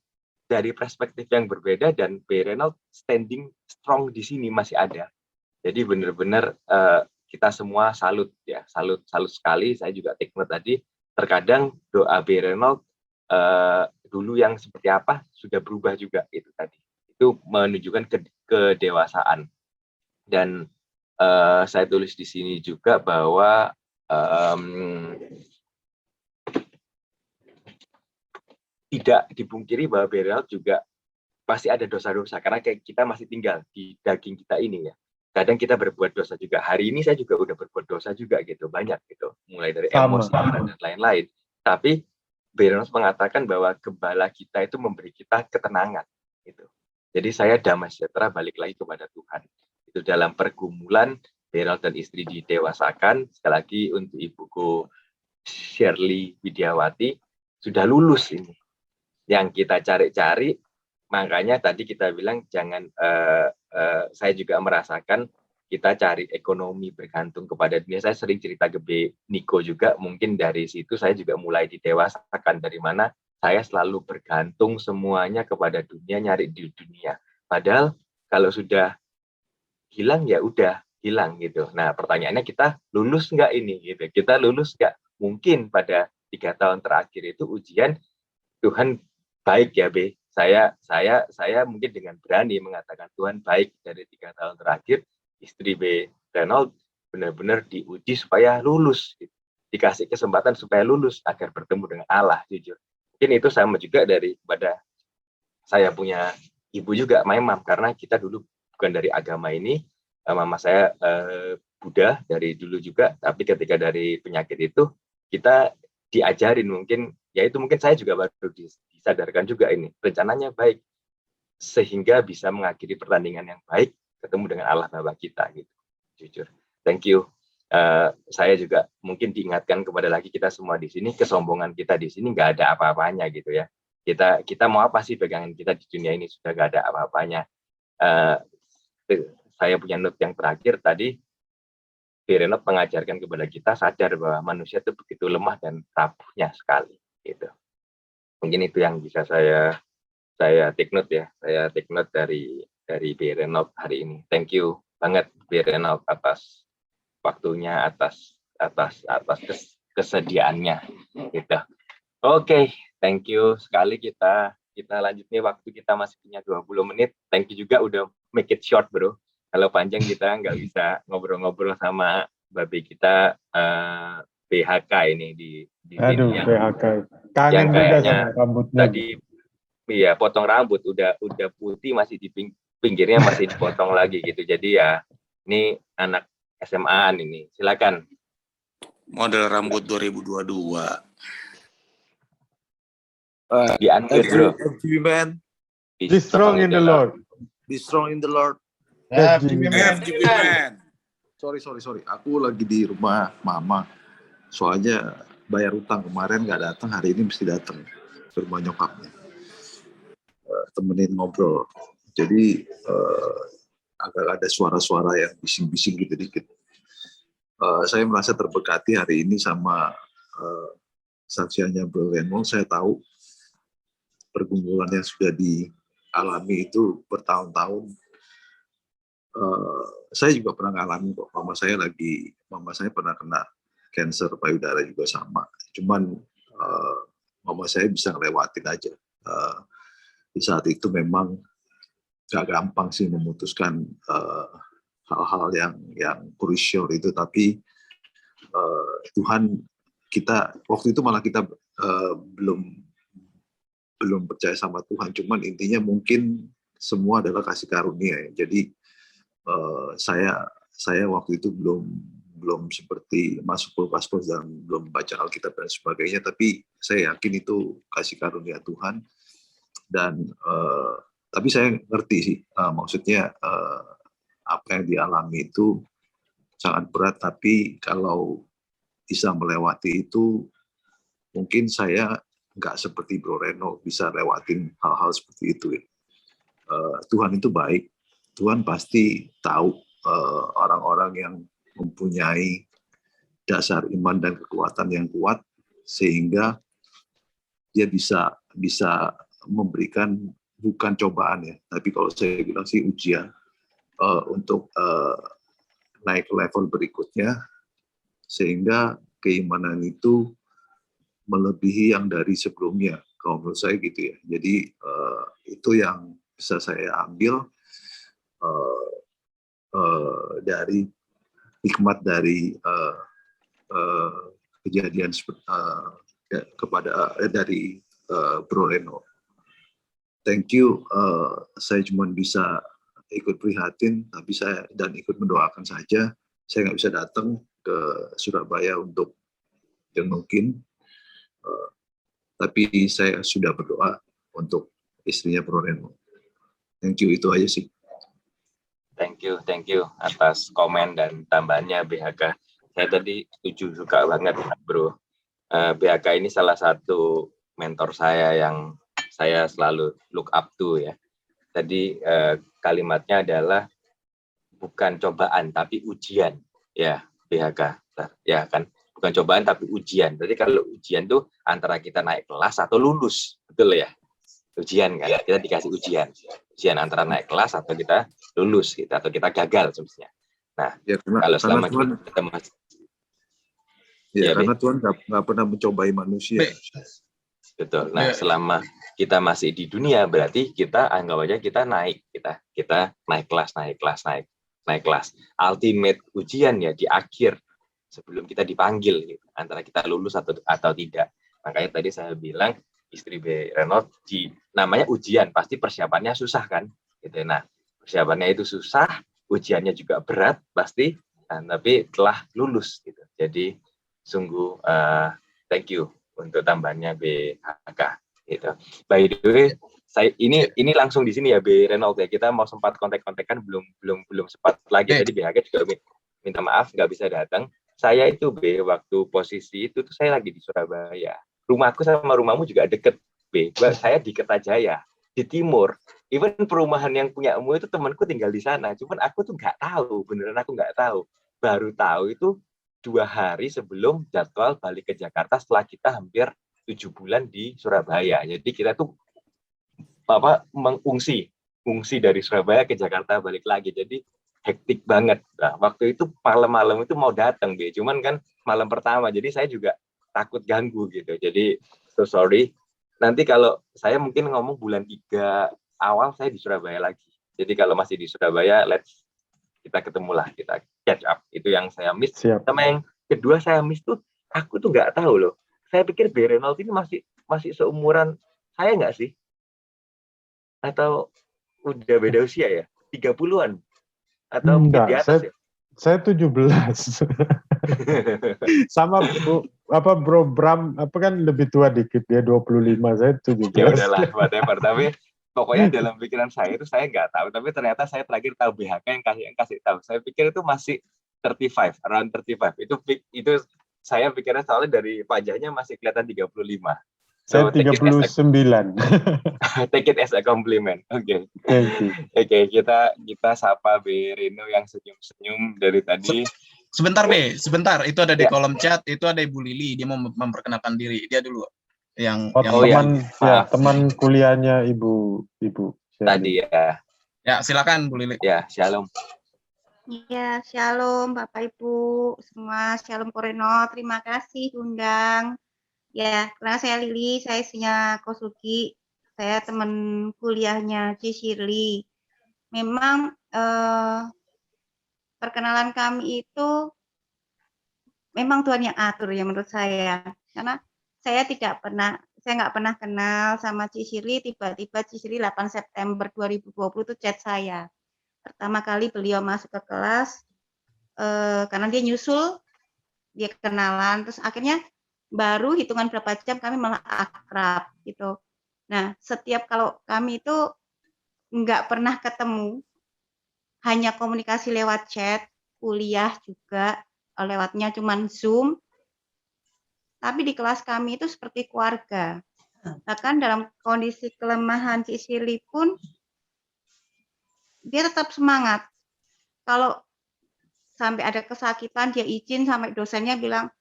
dari perspektif yang berbeda, dan B Renold standing strong di sini masih ada. Jadi benar-benar kita semua salut ya, salut sekali. Saya juga take note tadi terkadang doa B. Reynold dulu yang seperti apa sudah berubah juga itu tadi. Itu menunjukkan kedewasaan. Dan saya tulis di sini juga bahwa tidak dipungkiri bahwa B. Reynold juga pasti ada dosa-dosa karena kayak kita masih tinggal di daging kita ini ya. Kadang kita berbuat dosa juga. Hari ini saya juga udah berbuat dosa juga gitu, banyak gitu. Mulai dari emosi dan lain-lain. Tapi B. Reynold mengatakan bahwa gembala kita itu memberi kita ketenangan gitu. Jadi saya damai sejahtera balik lagi kepada Tuhan. Itu dalam pergumulan B. Reynold dan istri didewasakan. Sekali lagi untuk ibuku Shirley Widiawati sudah lulus ini. Yang kita cari-cari, makanya tadi kita bilang jangan, saya juga merasakan kita cari ekonomi bergantung kepada dunia. Saya sering cerita ke B. Niko juga, mungkin dari situ saya juga mulai didewasakan dari mana saya selalu bergantung semuanya kepada dunia, nyari di dunia. Padahal kalau sudah hilang ya udah hilang gitu. Nah pertanyaannya kita lulus nggak ini gitu? Kita lulus nggak? Mungkin pada 3 tahun terakhir itu ujian Tuhan baik ya B. Saya mungkin dengan berani mengatakan Tuhan baik dari 3 tahun terakhir. Istri B. Reynold benar-benar diuji supaya lulus, dikasih kesempatan supaya lulus agar bertemu dengan Allah, jujur. Mungkin itu sama juga daripada saya punya ibu juga, Mam, karena kita dulu bukan dari agama ini, mama saya Buddha dari dulu juga, tapi ketika dari penyakit itu kita diajarin mungkin, ya itu mungkin saya juga baru disadarkan juga ini rencananya baik sehingga bisa mengakhiri pertandingan yang baik ketemu dengan Allah Bapa kita gitu, jujur. Thank you. Saya juga mungkin diingatkan kepada lagi kita semua di sini, kesombongan kita di sini nggak ada apa-apanya gitu ya. Kita mau apa sih pegangan kita di dunia ini, sudah nggak ada apa-apanya. Saya punya note yang terakhir tadi, B. Reynold mengajarkan kepada kita sadar bahwa manusia itu begitu lemah dan rapuhnya sekali gitu. Mungkin itu yang bisa saya take note ya. Saya take note dari B. Reynold hari ini. Thank you banget B. Reynold atas waktunya, atas kesediaannya gitu. Oke, thank you sekali. Kita lanjut nih, waktu kita masih punya 20 menit. Thank you juga udah make it short, bro. Kalau panjang kita nggak bisa ngobrol-ngobrol sama babi kita BHK ini di Aduh, sini BHK. Kangen yang juga kayaknya sama rambutnya. tadi iya potong rambut udah putih masih di pinggirnya masih dipotong lagi gitu. Jadi ya ini anak SMA-an ini. Silakan. Model rambut 2022. Dianggap bro. Man. Be strong in the Lord. Be strong in the Lord. FGB Man. Sorry. Aku lagi di rumah mama. Soalnya bayar utang kemarin nggak datang, hari ini mesti datang ke rumah nyokapnya. Temenin ngobrol. Jadi agak ada suara-suara yang bising-bising gitu dikit. Saya merasa terberkati hari ini sama saksiannya Bro Reynold. Saya tahu pergumulan yang sudah dialami itu bertahun-tahun. Saya juga pernah ngalamin kok. Mama saya pernah kena kanker payudara juga sama. Cuman mama saya bisa ngelewatin aja. Di saat itu memang gak gampang sih memutuskan hal-hal yang krusial itu, tapi Tuhan kita waktu itu malah kita belum percaya sama Tuhan, cuman intinya mungkin semua adalah kasih karunia ya. Jadi saya waktu itu belum seperti masuk kulkas dan belum baca Alkitab dan sebagainya, tapi saya yakin itu kasih karunia Tuhan. Dan tapi saya ngerti sih, maksudnya apa yang dialami itu sangat berat, tapi kalau bisa melewati itu, mungkin saya nggak seperti Bro Reynold bisa lewatin hal-hal seperti itu. Tuhan itu baik, Tuhan pasti tahu orang-orang yang mempunyai dasar iman dan kekuatan yang kuat, sehingga dia bisa memberikan bukan cobaan ya, tapi kalau saya bilang sih ujian untuk naik ke level berikutnya, sehingga keimanan itu melebihi yang dari sebelumnya. Kalau menurut saya gitu ya. Jadi itu yang bisa saya ambil dari hikmat dari kejadian dari Bro Reno. Thank you. Saya cuma bisa ikut prihatin, tapi saya dan ikut mendoakan saja. Saya nggak bisa datang ke Surabaya untuk jengukin. Tapi saya sudah berdoa untuk istrinya Bro Reno. Thank you, itu aja sih. Thank you atas komen dan tambahannya BHK. Saya tadi setuju, suka banget Bro. BHK ini salah satu mentor saya yang saya selalu look up to ya. Tadi kalimatnya adalah bukan cobaan tapi ujian ya BHK. Ya kan? Bukan cobaan tapi ujian. Jadi kalau ujian tuh antara kita naik kelas atau lulus, betul ya? Ujian kan, kita dikasih ujian antara naik kelas atau kita lulus gitu, atau kita gagal sebenarnya. Nah, ya, kalau selama kita masih karena Tuhan nggak pernah mencobai manusia. Betul. Nah, selama kita masih di dunia berarti kita anggap aja kita naik, kita naik kelas. Ultimate ujian ya di akhir sebelum kita dipanggil gitu, antara kita lulus atau tidak. Makanya tadi saya bilang istri B. Reno namanya ujian, pasti persiapannya susah kan gitu. Nah, persiapannya itu susah, ujiannya juga berat pasti, tapi telah lulus gitu. Jadi sungguh thank you untuk tambahannya BHK gitu. By the way, saya ini langsung di sini ya B. Reno ya. Kita mau sempat kontak-kontakan belum sempat lagi. Tadi BHK juga minta maaf nggak bisa datang. Saya itu B, waktu posisi itu tuh saya lagi di Surabaya. Rumahku sama rumahmu juga deket B. Saya di Kertajaya, di timur. Even perumahan yang punyamu itu temanku tinggal di sana. Cuman aku tuh nggak tahu, beneran aku nggak tahu. Baru tahu itu 2 hari sebelum jadwal balik ke Jakarta setelah kita hampir 7 bulan di Surabaya. Jadi kita tuh mengungsi dari Surabaya ke Jakarta balik lagi. Jadi hektik banget. Nah, waktu itu malam-malam itu mau datang, B. Cuman kan malam pertama, jadi saya juga takut ganggu gitu. Jadi, so sorry. Nanti kalau saya mungkin ngomong bulan 3 awal saya di Surabaya lagi. Jadi kalau masih di Surabaya, kita ketemulah, kita catch up. Itu yang saya miss. Siap. Sama yang kedua saya miss tuh, aku tuh nggak tahu loh. Saya pikir B. Reynold ini masih seumuran saya nggak sih? Atau udah beda usia ya? 30-an? Atau mungkin di atas ya? Saya 17. Sama Bro Bram kan lebih tua dikit, dia 25, saya 17. Ya udahlah, whatever. Tapi pokoknya dalam pikiran saya itu saya nggak tahu. Tapi ternyata saya terakhir tahu BHK yang kasih tahu. Saya pikir itu masih 35, around 35. Itu saya pikirnya soalnya dari wajahnya masih kelihatan 35. Saya 39. Take it as a compliment. Oke. Oke, kita sapa B. Reno yang senyum-senyum dari tadi. Sebentar B, sebentar. Itu ada di kolom chat, itu ada Ibu Lili, dia mau memperkenalkan diri. Dia dulu yang teman kuliahnya Ibu tadi ya. Ya, silakan Bu Lili. Ya, shalom. Ya, shalom Bapak Ibu semua, shalom Koreno. Terima kasih undang. Ya, karena saya Lili, saya istrinya Kosugi, saya teman kuliahnya Ci Shirley. Memang perkenalan kami itu memang Tuhan yang atur ya menurut saya. Karena saya nggak pernah kenal sama Ci Shirley, tiba-tiba Ci Shirley 8 September 2020 itu chat saya. Pertama kali beliau masuk ke kelas, karena dia nyusul, dia kenalan, terus akhirnya baru hitungan berapa jam kami malah akrab gitu. Nah, setiap kalau kami itu nggak pernah ketemu, hanya komunikasi lewat chat, kuliah juga lewatnya cuman Zoom. Tapi di kelas kami itu seperti keluarga. Bahkan dalam kondisi kelemahan Ci Shirley pun dia tetap semangat. Kalau sampai ada kesakitan dia izin sampai dosennya bilang,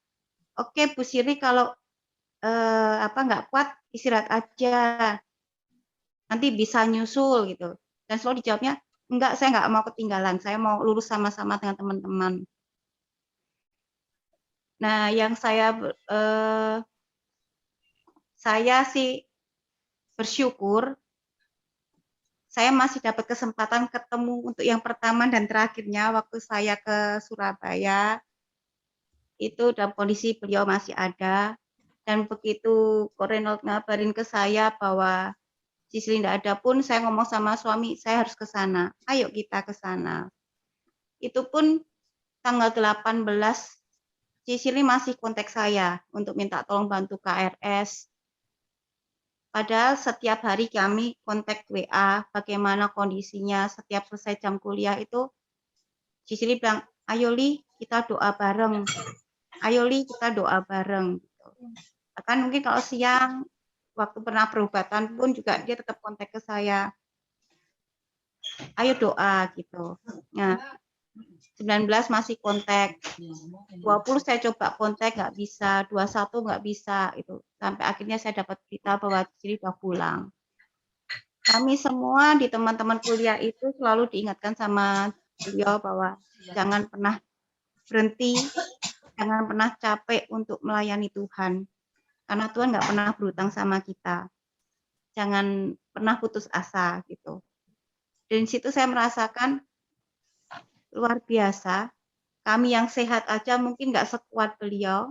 "Oke, Bu Shirley kalau nggak kuat istirahat aja, nanti bisa nyusul," gitu. Dan selalu dijawabnya, "Enggak, saya nggak mau ketinggalan, saya mau lulus sama-sama dengan teman-teman." Nah, yang saya saya sih bersyukur saya masih dapat kesempatan ketemu untuk yang pertama dan terakhirnya waktu saya ke Surabaya. Itu dalam kondisi beliau masih ada. Dan begitu Ko Reynold ngabarin ke saya bahwa Cisli tidak ada pun, saya ngomong sama suami, saya harus ke sana. Ayo kita ke sana. Itu pun tanggal 18, Cisli masih kontak saya untuk minta tolong bantu KRS. Padahal setiap hari kami kontak WA, bagaimana kondisinya, setiap selesai jam kuliah itu, Cisli bilang, ayo Li, kita doa bareng. Ayo Li, kita doa bareng. Bahkan mungkin kalau siang, waktu pernah perobatan pun juga dia tetap kontak ke saya. Ayo doa, gitu. Nah, 19 masih kontak, 20 saya coba kontak nggak bisa, 21 nggak bisa itu. Sampai akhirnya saya dapat berita bahwa Cisli sudah pulang. Kami semua di teman-teman kuliah itu selalu diingatkan sama beliau bahwa jangan pernah berhenti, jangan pernah capek untuk melayani Tuhan. Karena Tuhan nggak pernah berhutang sama kita. Jangan pernah putus asa gitu. Dan di situ saya merasakan luar biasa. Kami yang sehat aja mungkin nggak sekuat beliau.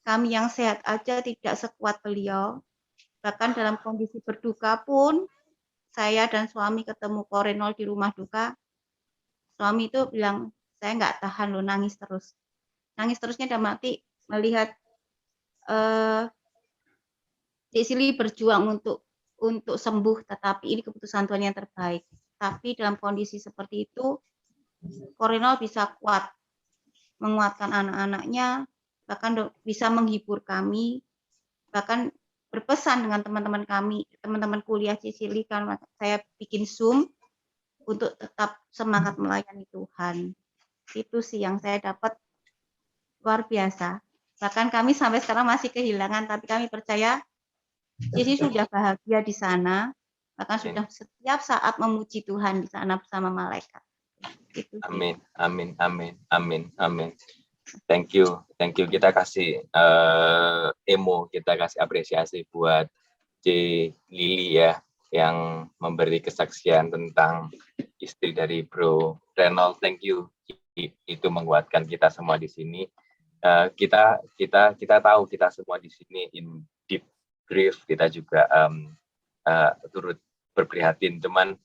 Kami yang sehat aja tidak sekuat beliau. Bahkan dalam kondisi berduka pun, saya dan suami ketemu Ko Reynold di rumah duka. Suami itu bilang, saya nggak tahan loh nangis terus. Nangis terusnya dalam arti melihat Cisli berjuang untuk sembuh, tetapi ini keputusan Tuhan yang terbaik. Tapi dalam kondisi seperti itu, Ko Reynold bisa kuat, menguatkan anak-anaknya, bahkan bisa menghibur kami, bahkan berpesan dengan teman-teman kami, teman-teman kuliah Cisli, karena saya bikin Zoom untuk tetap semangat melayani Tuhan. Itu sih yang saya dapat luar biasa. Bahkan kami sampai sekarang masih kehilangan, tapi kami percaya Cisli sudah bahagia di sana, bahkan sudah setiap saat memuji Tuhan di sana bersama malaikat. Itu sih. Amin, amin, amin, amin, amin. Thank you. Kita kasih kita kasih apresiasi buat C. Lili ya, yang memberi kesaksian tentang istri dari Bro Reynold. Thank you. Itu menguatkan kita semua di sini. Kita tahu kita semua di sini in deep grief. Kita juga turut berprihatin. Teman,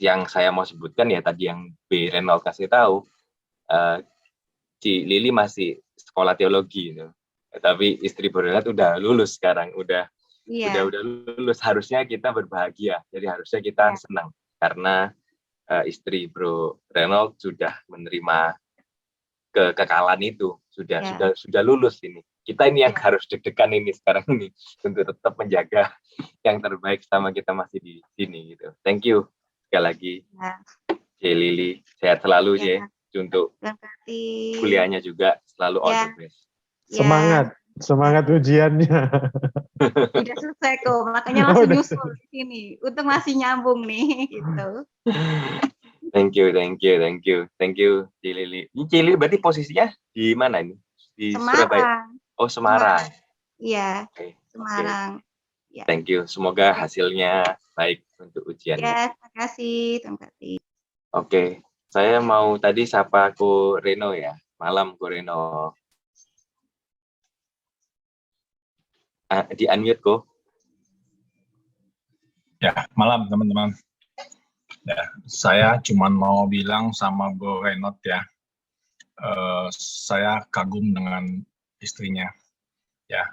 yang saya mau sebutkan ya tadi yang B. Reynold kasih tahu, Ci Lili masih sekolah teologi gitu. Tapi istri Bro Reynold udah lulus sekarang, udah lulus. Harusnya kita berbahagia, jadi harusnya kita senang karena istri Bro Reynold sudah menerima kekekalan itu, sudah lulus ini. Kita ini yang harus deg-degan ini sekarang ini untuk tetap menjaga yang terbaik sama kita masih di sini gitu. Thank you sekali lagi, C. Lili, sehat selalu C. Untuk kuliahnya juga selalu all the best. Semangat ujiannya. Udah selesai kok, makanya langsung nyusul di sini. Untung masih nyambung nih, gitu. Thank you, C. Lili. Ini C. Lili berarti posisinya di mana ini? Di Surabaya. Oh, Semarang. Iya, Semarang. Ya. Thank you. Semoga hasilnya baik untuk ujiannya. Ya, terima kasih. Oke, saya mau tadi sapa Ko Reno ya. Malam Ko Reno. Di unmute Ko. Ya, malam teman-teman. Ya, saya cuma mau bilang sama Bro Reynold ya, saya kagum dengan istrinya. Ya,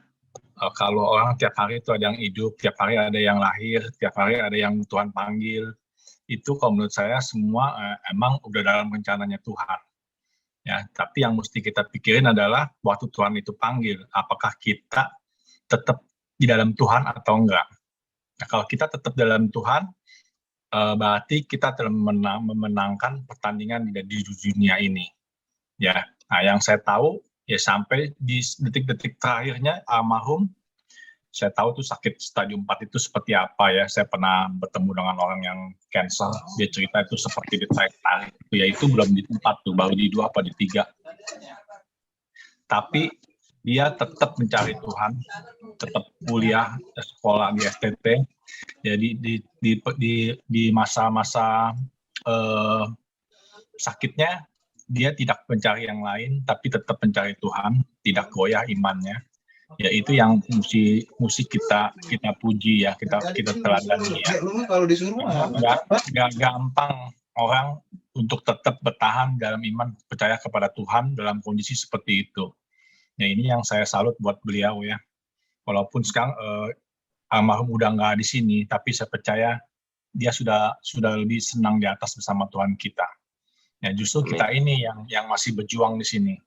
kalau orang tiap hari itu ada yang hidup, tiap hari ada yang lahir, tiap hari ada yang Tuhan panggil, itu kalau menurut saya semua emang udah dalam rencananya Tuhan. Ya, tapi yang mesti kita pikirin adalah waktu Tuhan itu panggil, apakah kita tetap di dalam Tuhan atau enggak. Nah, kalau kita tetap dalam Tuhan, berarti kita telah memenangkan pertandingan di dunia ini. Ya, nah yang saya tahu ya sampai di detik-detik terakhirnya almarhum, saya tahu tuh sakit stadium 4 itu seperti apa ya. Saya pernah bertemu dengan orang yang cancer, dia cerita itu seperti ditarik-tarik, yaitu belum di 4 tuh, baru di 2 apa di 3. Tapi dia tetap mencari Tuhan, tetap kuliah, sekolah di STT. Jadi di masa-masa sakitnya dia tidak mencari yang lain, tapi tetap mencari Tuhan, tidak goyah imannya. Ya itu yang mesti kita puji ya, kita teladani ya. Nggak gampang orang untuk tetap bertahan dalam iman, percaya kepada Tuhan dalam kondisi seperti itu. Ya ini yang saya salut buat beliau ya. Walaupun sekarang almarhum udah nggak di sini, tapi saya percaya dia sudah lebih senang di atas bersama Tuhan kita. Ya justru kita ini yang masih berjuang di sini.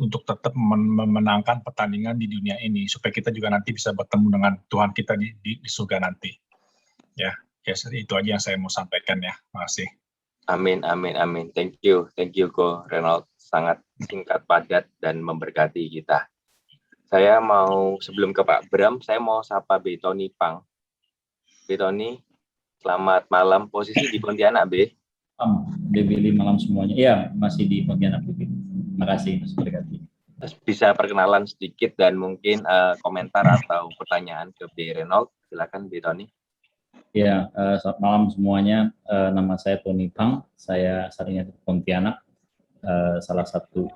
Untuk tetap memenangkan pertandingan di dunia ini supaya kita juga nanti bisa bertemu dengan Tuhan kita di surga nanti. Ya, itu aja yang saya mau sampaikan ya. Makasih. Amin. Thank you Ko Reynold, sangat singkat padat dan memberkati kita. Saya mau sebelum ke Pak Bram, saya mau sapa Betoni Pang. Betoni, selamat malam. Posisi di Pontianak, B. Billy malam semuanya. Iya, masih di Pontianak. Terima kasih, Mas Berkati. Bisa perkenalan sedikit dan mungkin komentar atau pertanyaan ke B. Reynold. Silakan, B. Tony. Ya, selamat malam semuanya. Nama saya Tony Pang. Saya saat ini di Pontianak. Salah satu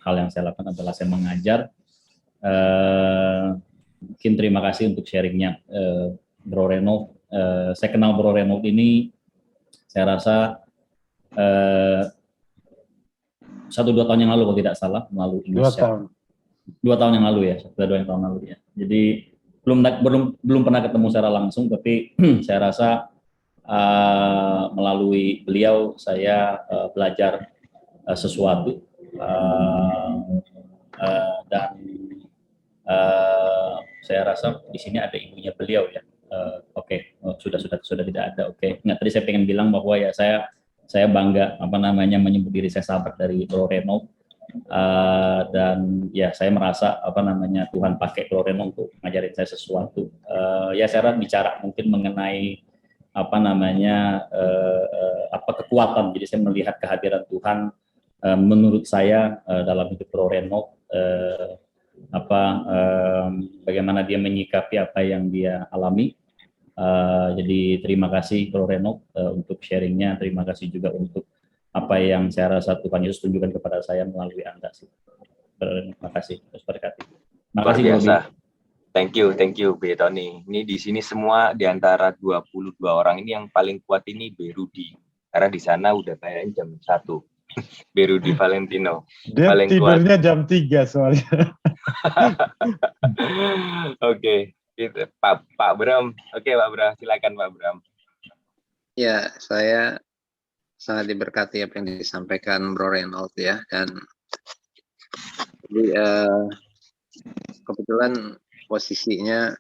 hal yang saya lakukan adalah saya mengajar. Mungkin terima kasih untuk sharingnya, Bro Reynold. Saya kenal Bro Reynold ini, saya rasa 1-2 tahun yang lalu kalau tidak salah, melalui Indonesia. 2 tahun yang lalu ya, 2 tahun lalu ya. Jadi belum pernah ketemu secara langsung, tapi saya rasa melalui beliau saya belajar sesuatu dan saya rasa di sini ada ibunya beliau ya. Sudah tidak ada. Nggak, tadi saya pengen bilang bahwa ya saya bangga menyebut diri saya sahabat dari Bro Reynold, dan ya saya merasa Tuhan pakai Bro Reynold untuk ngajarin saya sesuatu. Ya saya bicara mungkin mengenai kekuatan. Jadi saya melihat kehadiran Tuhan menurut saya dalam hidup Bro Reynold, bagaimana dia menyikapi apa yang dia alami. Jadi terima kasih Bro Reynold untuk sharingnya. Terima kasih juga untuk apa yang saya rasa Tuhan Yesus tunjukkan kepada saya melalui Anda. Terima kasih, terus berkati. Terima kasih biasa. Thank you B. Tony. Ini di sini semua di antara 22 orang ini yang paling kuat ini B. Rudy. Karena di sana udah kayaknya jam 1. B. Rudy Valentino. Dia paling tidurnya kuat. jam 3 soalnya. Oke. Gitu. Pak Bram. Oke, Pak Bram, silakan Pak Bram. Ya, saya sangat diberkati apa yang disampaikan Bro Reynold ya, dan jadi kebetulan posisinya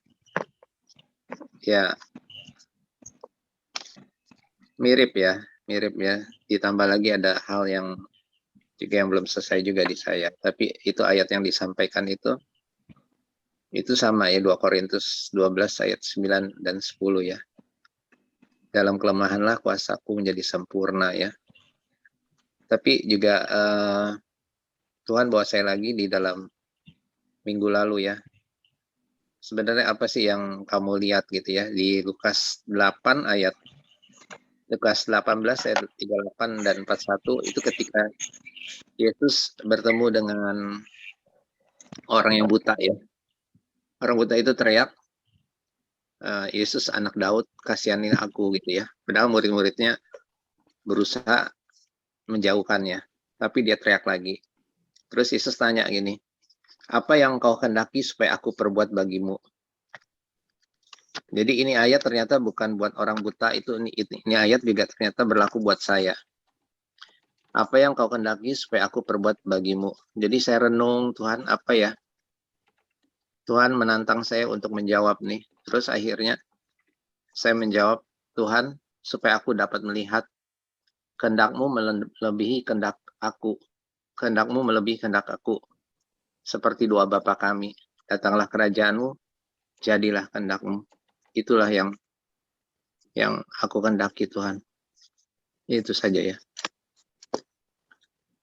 ya mirip ya, ditambah lagi ada hal yang juga yang belum selesai juga di saya, tapi itu ayat yang disampaikan itu sama ya, 2 Korintus 12 ayat 9 dan 10 ya. Dalam kelemahanlah kuasaku menjadi sempurna ya. Tapi juga Tuhan bawa saya lagi di dalam minggu lalu ya. Sebenarnya apa sih yang kamu lihat gitu ya di Lukas 18 ayat 18 ayat 38 dan 41 itu ketika Yesus bertemu dengan orang yang buta ya. Orang buta itu teriak, Yesus anak Daud, kasihanin aku gitu ya. Padahal murid-muridnya berusaha menjauhkannya, tapi dia teriak lagi. Terus Yesus tanya gini, apa yang kau hendaki supaya aku perbuat bagimu? Jadi ini ayat ternyata bukan buat orang buta, ini ayat juga ternyata berlaku buat saya. Apa yang kau hendaki supaya aku perbuat bagimu? Jadi saya renung, Tuhan apa ya? Tuhan menantang saya untuk menjawab nih. Terus akhirnya saya menjawab, Tuhan, supaya aku dapat melihat kehendak-Mu melebihi kehendak aku. Kehendak-Mu melebihi kehendak aku. Seperti doa Bapa kami, datanglah kerajaan-Mu, jadilah kehendak-Mu. Itulah yang aku kehendaki, Tuhan. Itu saja ya.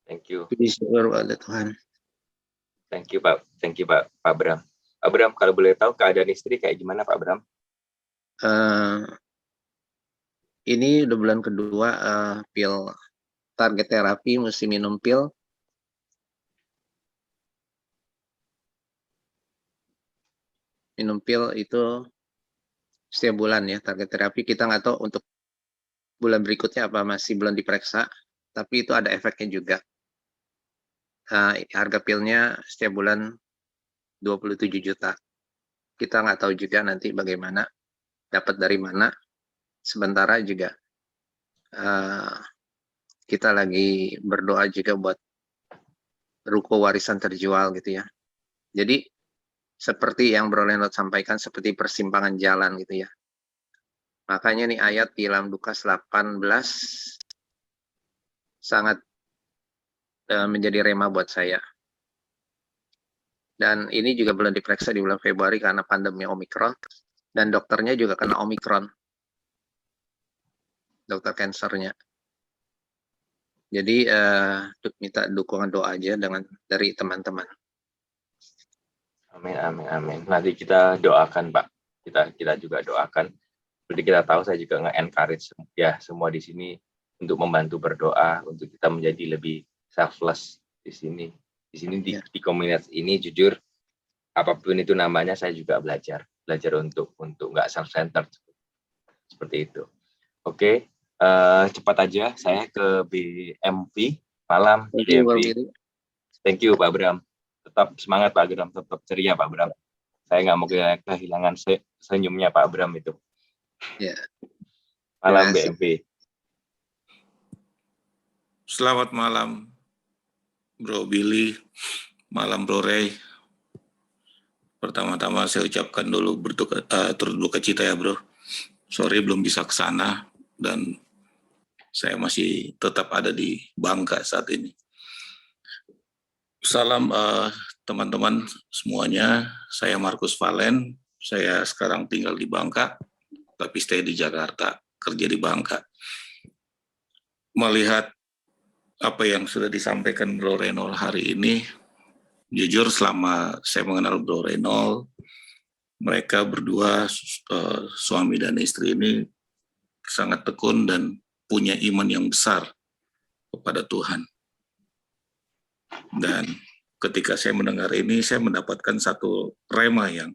Thank you. Puji syukur pada Tuhan. Thank you Pak Bram. Pak Bram, kalau boleh tahu keadaan istri kayak gimana Pak Bram? Ini udah bulan kedua pil target terapi, mesti minum pil. Minum pil itu setiap bulan ya, target terapi. Kita nggak tahu untuk bulan berikutnya apa, masih belum diperiksa, tapi itu ada efeknya juga. Harga pilnya setiap bulan 27 juta. Kita nggak tahu juga nanti bagaimana, dapat dari mana. Sementara juga kita lagi berdoa juga buat ruko warisan terjual gitu ya. Jadi seperti yang Bro Renot sampaikan, seperti persimpangan jalan gitu ya. Makanya nih ayat di dalam Lukas 18 sangat menjadi rema buat saya. Dan ini juga belum diperiksa di bulan Februari karena pandemi Omikron. Dan dokternya juga kena Omikron. Dokter kansernya. Jadi minta dukungan doa aja dari teman-teman. Amin. Nanti kita doakan Pak. Kita juga doakan. Seperti kita tahu, saya juga nge-encourage ya semua di sini untuk membantu berdoa, untuk kita menjadi lebih selfless di sini. Di komunitas ini jujur apapun itu namanya, saya juga belajar untuk nggak self-centered seperti itu. Oke, cepat aja saya ke BMV. Malam BMV. Thank you Pak Bram. Tetap semangat Pak Bram, tetap ceria Pak Bram. Saya nggak mau kehilangan senyumnya Pak Bram itu. Ya. Malam BMV. Selamat malam Bro Billy, malam Bro Ray. Pertama-tama saya ucapkan dulu turut duka cita ya Bro. Sorry belum bisa ke sana dan saya masih tetap ada di Bangka saat ini. Salam teman-teman semuanya, saya Markus Valen, saya sekarang tinggal di Bangka, tapi stay di Jakarta, kerja di Bangka. Melihat apa yang sudah disampaikan Bro Renol hari ini, jujur selama saya mengenal Bro Renol, mereka berdua suami dan istri ini sangat tekun dan punya iman yang besar kepada Tuhan. Dan ketika saya mendengar ini, saya mendapatkan satu rema yang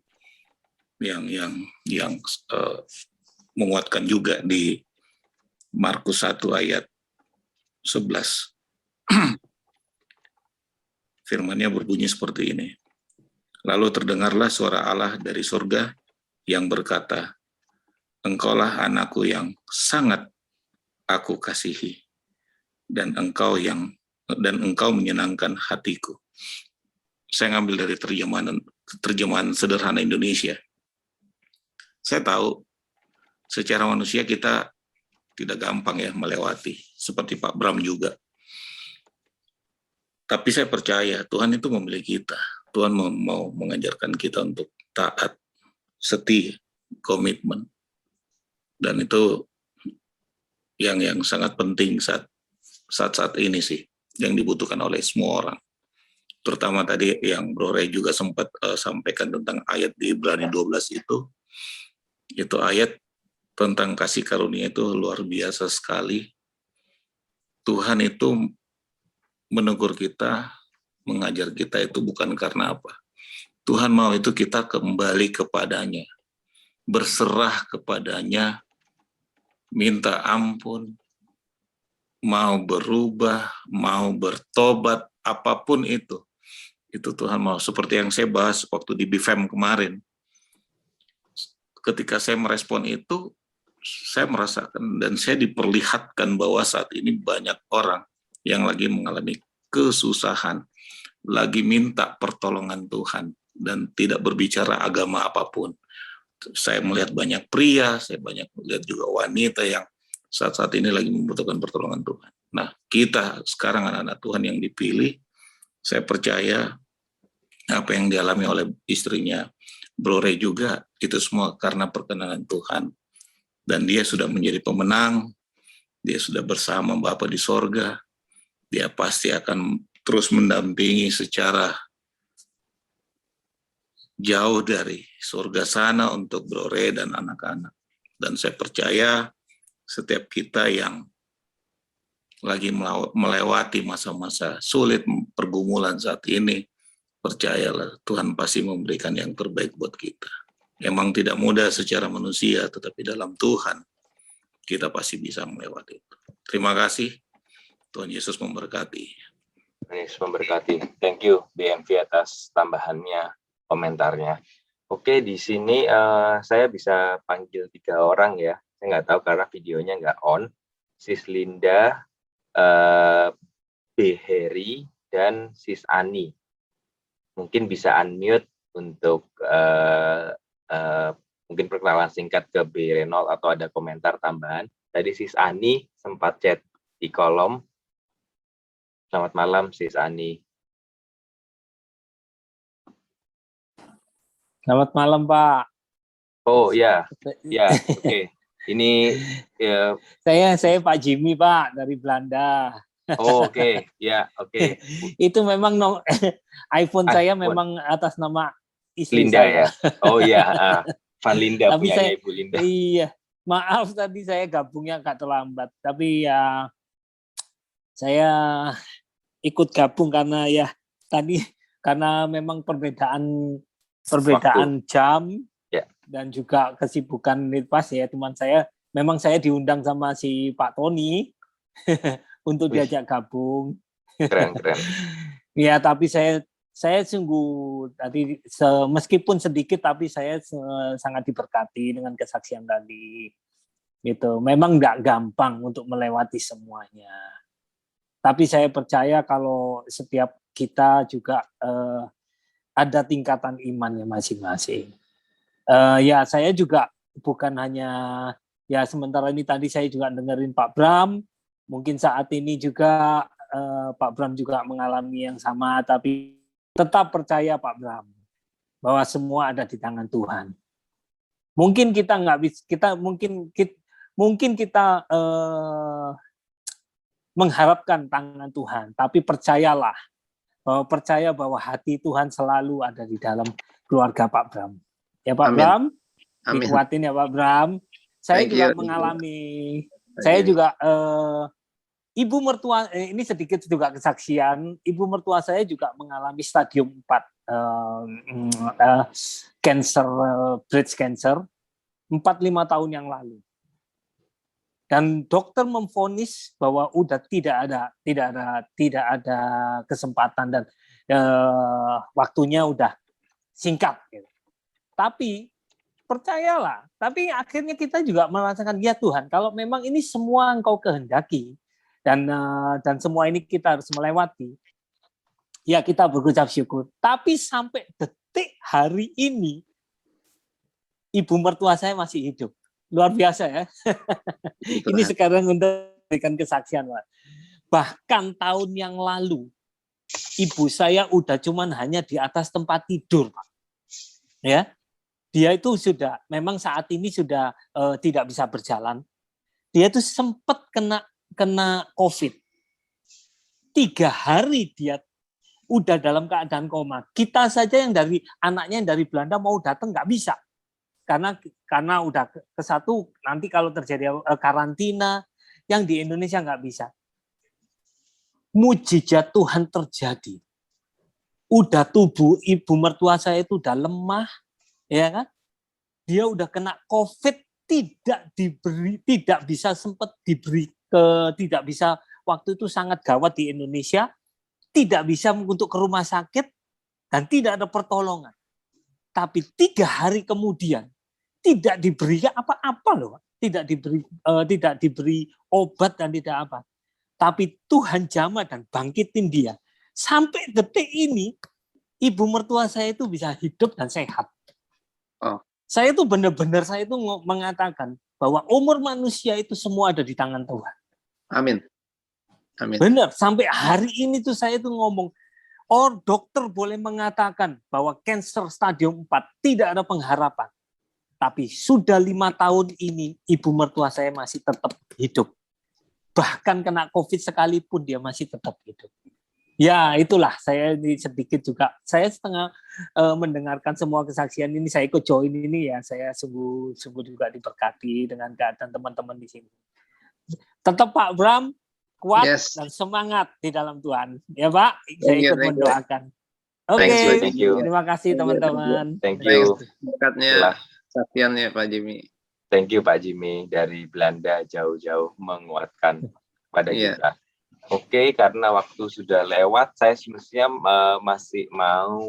menguatkan juga di Markus 1 ayat 11. Firman-Nya berbunyi seperti ini. Lalu terdengarlah suara Allah dari surga yang berkata, Engkaulah anakku yang sangat aku kasihi, dan engkau menyenangkan hatiku. Saya ngambil dari terjemahan sederhana Indonesia. Saya tahu secara manusia kita tidak gampang ya melewati, seperti Pak Bram juga. Tapi saya percaya Tuhan itu memilih kita. Tuhan mau mengajarkan kita untuk taat, setia, komitmen. Dan itu yang sangat penting saat ini sih, yang dibutuhkan oleh semua orang. Terutama tadi yang Bro Ray juga sempat sampaikan tentang ayat di Ibrani 12 itu ayat tentang kasih karunia itu luar biasa sekali. Tuhan itu menegur kita, mengajar kita itu bukan karena apa. Tuhan mau itu kita kembali kepadanya, berserah kepadanya, minta ampun, mau berubah, mau bertobat, apapun itu Tuhan mau. Seperti yang saya bahas waktu di BFM kemarin, ketika saya merespon itu, saya merasakan dan saya diperlihatkan bahwa saat ini banyak orang yang lagi mengalami kesusahan, lagi minta pertolongan Tuhan, dan tidak berbicara agama apapun. Saya melihat banyak pria, saya banyak melihat juga wanita yang saat ini lagi membutuhkan pertolongan Tuhan. Nah, kita sekarang anak-anak Tuhan yang dipilih, saya percaya apa yang dialami oleh istrinya Bro Ray juga, itu semua karena perkenanan Tuhan. Dan dia sudah menjadi pemenang, dia sudah bersama Bapa di sorga, dia pasti akan terus mendampingi secara jauh dari surga sana untuk Bro Re dan anak-anak. Dan saya percaya setiap kita yang lagi melewati masa-masa sulit, pergumulan saat ini, percayalah Tuhan pasti memberikan yang terbaik buat kita. Memang tidak mudah secara manusia, tetapi dalam Tuhan kita pasti bisa melewati itu. Terima kasih. Tuhan Yesus memberkati. Tuhan Yesus memberkati. Thank you BMV atas tambahannya, komentarnya. Oke, di sini saya bisa panggil 3 orang ya. Saya nggak tahu karena videonya nggak on. Sis Linda, B. Heri, dan Sis Ani. Mungkin bisa unmute untuk mungkin perkenalan singkat ke B. Renold atau ada komentar tambahan. Tadi Sis Ani sempat chat di kolom. Selamat malam Sis Ani. Selamat malam Pak. Oh ya, ya, oke. Ini ya. Saya Pak Jimmy Pak dari Belanda. Oh, oke, ya, oke. Itu memang iPhone saya memang atas nama istri Linda saya. ya. Oh iya, Van Linda Tapi punyanya Ibu Linda. Iya, maaf tadi saya gabungnya agak terlambat. Tapi ya saya ikut gabung karena ya tadi karena memang perbedaan jam ya. Dan juga kesibukan pas ya teman saya. Memang saya diundang sama si Pak Tony untuk diajak gabung. Keren. Ya, tapi saya sungguh tadi meskipun sedikit tapi saya sangat diberkati dengan kesaksian tadi. Gitu. Memang nggak gampang untuk melewati semuanya. Tapi saya percaya kalau setiap kita juga ada tingkatan imannya masing-masing. Ya, saya juga bukan hanya ya sementara ini tadi saya juga dengerin Pak Bram. Mungkin saat ini juga Pak Bram juga mengalami yang sama, tapi tetap percaya Pak Bram bahwa semua ada di tangan Tuhan. Mungkin kita nggak bisa, mungkin kita mengharapkan tangan Tuhan, tapi percayalah percaya bahwa hati Tuhan selalu ada di dalam keluarga Pak Bram. Ya Pak Bram, dikuatin ya Pak Bram. Saya juga mengalami, saya juga ibu mertua, ini sedikit juga kesaksian, ibu mertua saya juga mengalami stadium 4 cancer, breast cancer, 4-5 tahun yang lalu. Dan dokter memvonis bahwa udah tidak ada kesempatan dan waktunya udah singkat. Gitu. Tapi percayalah, tapi akhirnya kita juga merasakan ya Tuhan, kalau memang ini semua Engkau kehendaki dan semua ini kita harus melewati, ya kita berucap syukur. Tapi sampai detik hari ini, ibu mertua saya masih hidup. Luar biasa ya. Ini sekarang untuk memberikan kesaksian, Pak. Bahkan tahun yang lalu, ibu saya udah cuman hanya di atas tempat tidur, Pak. Ya, dia itu sudah, memang saat ini sudah tidak bisa berjalan. Dia itu sempat kena COVID. 3 hari dia udah dalam keadaan koma. Kita saja yang anaknya yang dari Belanda mau datang nggak bisa. Karena udah ke satu, nanti kalau terjadi karantina, yang di Indonesia nggak bisa. Mujizat Tuhan terjadi. Udah tubuh ibu mertua saya itu udah lemah, ya kan? Dia udah kena COVID, tidak bisa sempat diberi tidak bisa, waktu itu sangat gawat di Indonesia, tidak bisa untuk ke rumah sakit dan tidak ada pertolongan. Tapi 3 hari kemudian tidak diberi apa-apa loh, tidak diberi obat dan tidak apa. Tapi Tuhan jamah dan bangkitin dia. Sampai detik ini ibu mertua saya itu bisa hidup dan sehat. Saya itu benar-benar mengatakan bahwa umur manusia itu semua ada di tangan Tuhan. Amin. Benar, sampai hari ini tuh saya tuh ngomong, dokter boleh mengatakan bahwa cancer stadium 4 tidak ada pengharapan. Tapi sudah 5 tahun ini ibu mertua saya masih tetap hidup. Bahkan kena COVID sekalipun dia masih tetap hidup. Ya, itulah saya ini sedikit juga. Saya setengah mendengarkan semua kesaksian ini, saya ikut join ini ya. Saya sungguh juga diberkati dengan keadaan teman-teman di sini. Tetap Pak Bram kuat dan semangat di dalam Tuhan. Ya Pak, saya ikut mendoakan. Oke, terima kasih teman-teman. Thank you. Berkatnya, saksiannya Pak Jimmy. Thank you Pak Jimmy dari Belanda jauh-jauh menguatkan pada kita. Oke, karena waktu sudah lewat, saya semestinya masih mau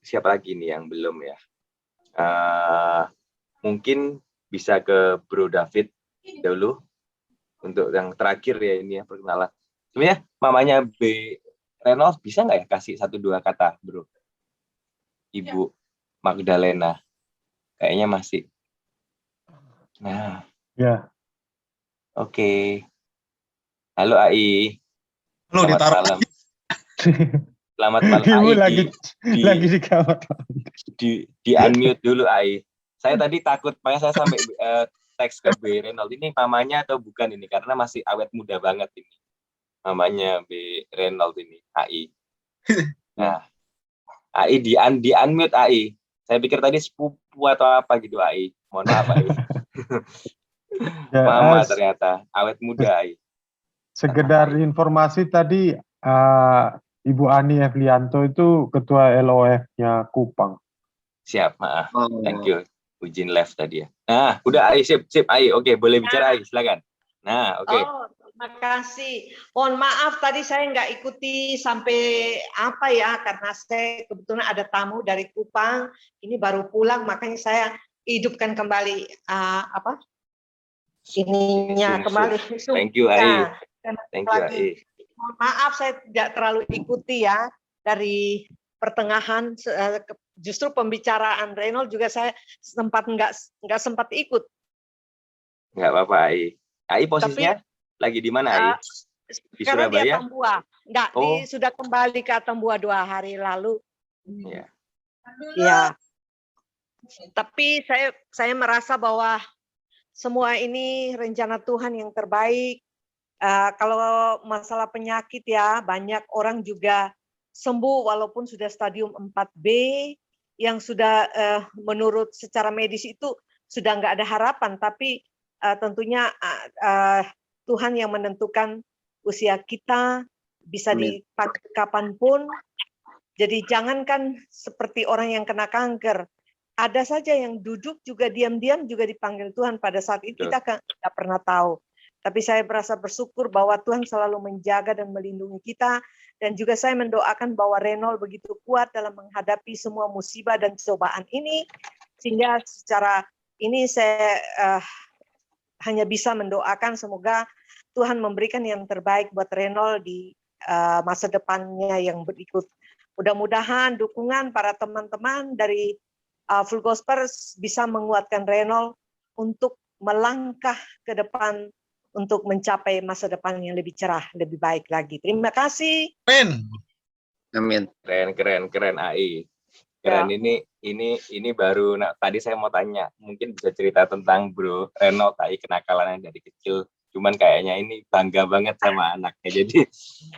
siapa lagi nih yang belum ya? Mungkin bisa ke Bro David dulu untuk yang terakhir ya ini ya perkenalan. Sebenarnya mamanya B Reynolds bisa nggak ya kasih 1-2 kata, Bro? Ibu Magdalena, kayaknya masih. Nah. Ya. Oke. Halo AI. Halo, selamat malam. Selamat malam Ibu AI. lagi di kamar. Di unmute dulu AI. Saya tadi takut, makanya saya sampai teks ke B Reynolds ini mamanya atau bukan ini karena masih awet muda banget ini. Mamanya B Reynolds ini AI. Nah, AI di unmute AI. Saya pikir tadi sepupu atau apa gitu AI. Mohon maaf AI. Mama ternyata awet muda AI. Sekedar informasi tadi Ibu Ani Evlianto itu ketua LOF-nya Kupang. Siap, thank you. Ujin left tadi ya. Nah, udah AI sip AI. Oke, boleh bicara AI, silakan. Nah, oke. Oh, terima kasih. Mohon maaf tadi saya nggak ikuti sampai apa ya karena saya kebetulan ada tamu dari Kupang. Ini baru pulang makanya saya hidupkan kembali ininya kembali. Thank you AI. Thank you AI. Mohon maaf saya tidak terlalu ikuti ya dari pertengahan justru pembicaraan Reynolds juga saya nggak sempat ikut. Nggak apa-apa AI. AI posisinya lagi di mana AI? Di Sekarang Surabaya? Di Atambua. Enggak, sudah kembali ke Atambua 2 hari lalu. Iya. Ya. Tapi saya merasa bahwa semua ini rencana Tuhan yang terbaik. Kalau masalah penyakit ya, banyak orang juga sembuh walaupun sudah stadium 4B yang sudah menurut secara medis itu sudah nggak ada harapan. Tapi tentunya Tuhan yang menentukan usia kita bisa dipakai kapanpun. Jadi jangankan seperti orang yang kena kanker, ada saja yang duduk juga diam-diam juga dipanggil Tuhan pada saat itu kita nggak pernah tahu. Tapi saya merasa bersyukur bahwa Tuhan selalu menjaga dan melindungi kita. Dan juga saya mendoakan bahwa Reynolds begitu kuat dalam menghadapi semua musibah dan cobaan ini. Sehingga secara ini saya hanya bisa mendoakan semoga Tuhan memberikan yang terbaik buat Reynolds di masa depannya yang berikut. Mudah-mudahan dukungan para teman-teman dari Full Gospel bisa menguatkan Reynolds untuk melangkah ke depan untuk mencapai masa depan yang lebih cerah, lebih baik lagi. Terima kasih. Amin. Keren AI. Keren ya. Ini baru tadi saya mau tanya, mungkin bisa cerita tentang Bro Reynolds AI kenakalannya dari kecil. Cuman kayaknya ini bangga banget sama anaknya. Jadi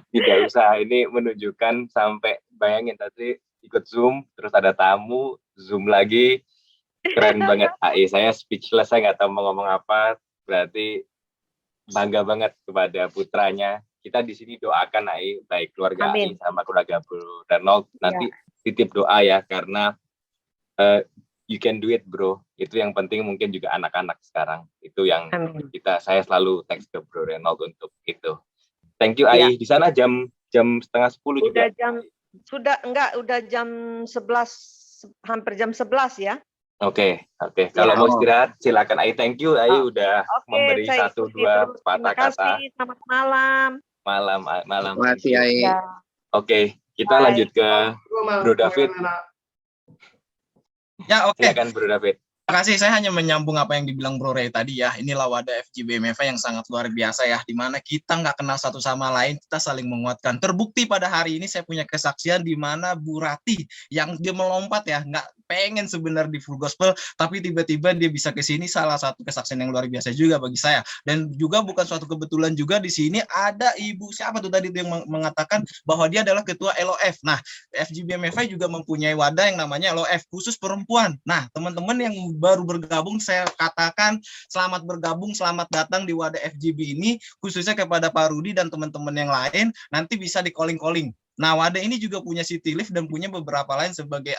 tidak usah ini menunjukkan sampai bayangin tadi ikut Zoom, terus ada tamu, Zoom lagi. Keren banget AI. Saya speechless, saya nggak tahu mau ngomong apa. Berarti bangga banget kepada putranya. Kita di sini doakan AI, baik keluarga AI sama keluarga Bro Reynolds. Nanti titip doa ya, karena you can do it bro. Itu yang penting mungkin juga anak-anak sekarang. Itu yang saya selalu teks ke Bro Reynolds untuk itu. Thank you AI. Di sana jam 9:30 juga. Udah jam 11, hampir jam 11 ya. Oke. Kalau mau istirahat silakan AI. Thank you AI udah memberi 1-2 patah kata. Selamat malam. Malam. Terima kasih AI. Oke, kita lanjut ke Bro David. Ya, oke. Silakan Bro David. Terima kasih, saya hanya menyambung apa yang dibilang Bro Ray tadi ya. Inilah wadah FGB MFA yang sangat luar biasa ya, di mana kita nggak kenal satu sama lain, kita saling menguatkan. Terbukti pada hari ini saya punya kesaksian di mana Bu Rati yang dia melompat ya, nggak pengen sebenarnya di full gospel, tapi tiba-tiba dia bisa ke sini, salah satu kesaksian yang luar biasa juga bagi saya. Dan juga bukan suatu kebetulan juga di sini ada ibu siapa tuh tadi yang mengatakan bahwa dia adalah ketua LOF. Nah, FGBMFI juga mempunyai wadah yang namanya LOF khusus perempuan. Nah, teman-teman yang baru bergabung, saya katakan selamat bergabung, selamat datang di wadah FGB ini, khususnya kepada Pak Rudi dan teman-teman yang lain, nanti bisa di calling-calling. Nah, wadah ini juga punya city lift dan punya beberapa lain sebagai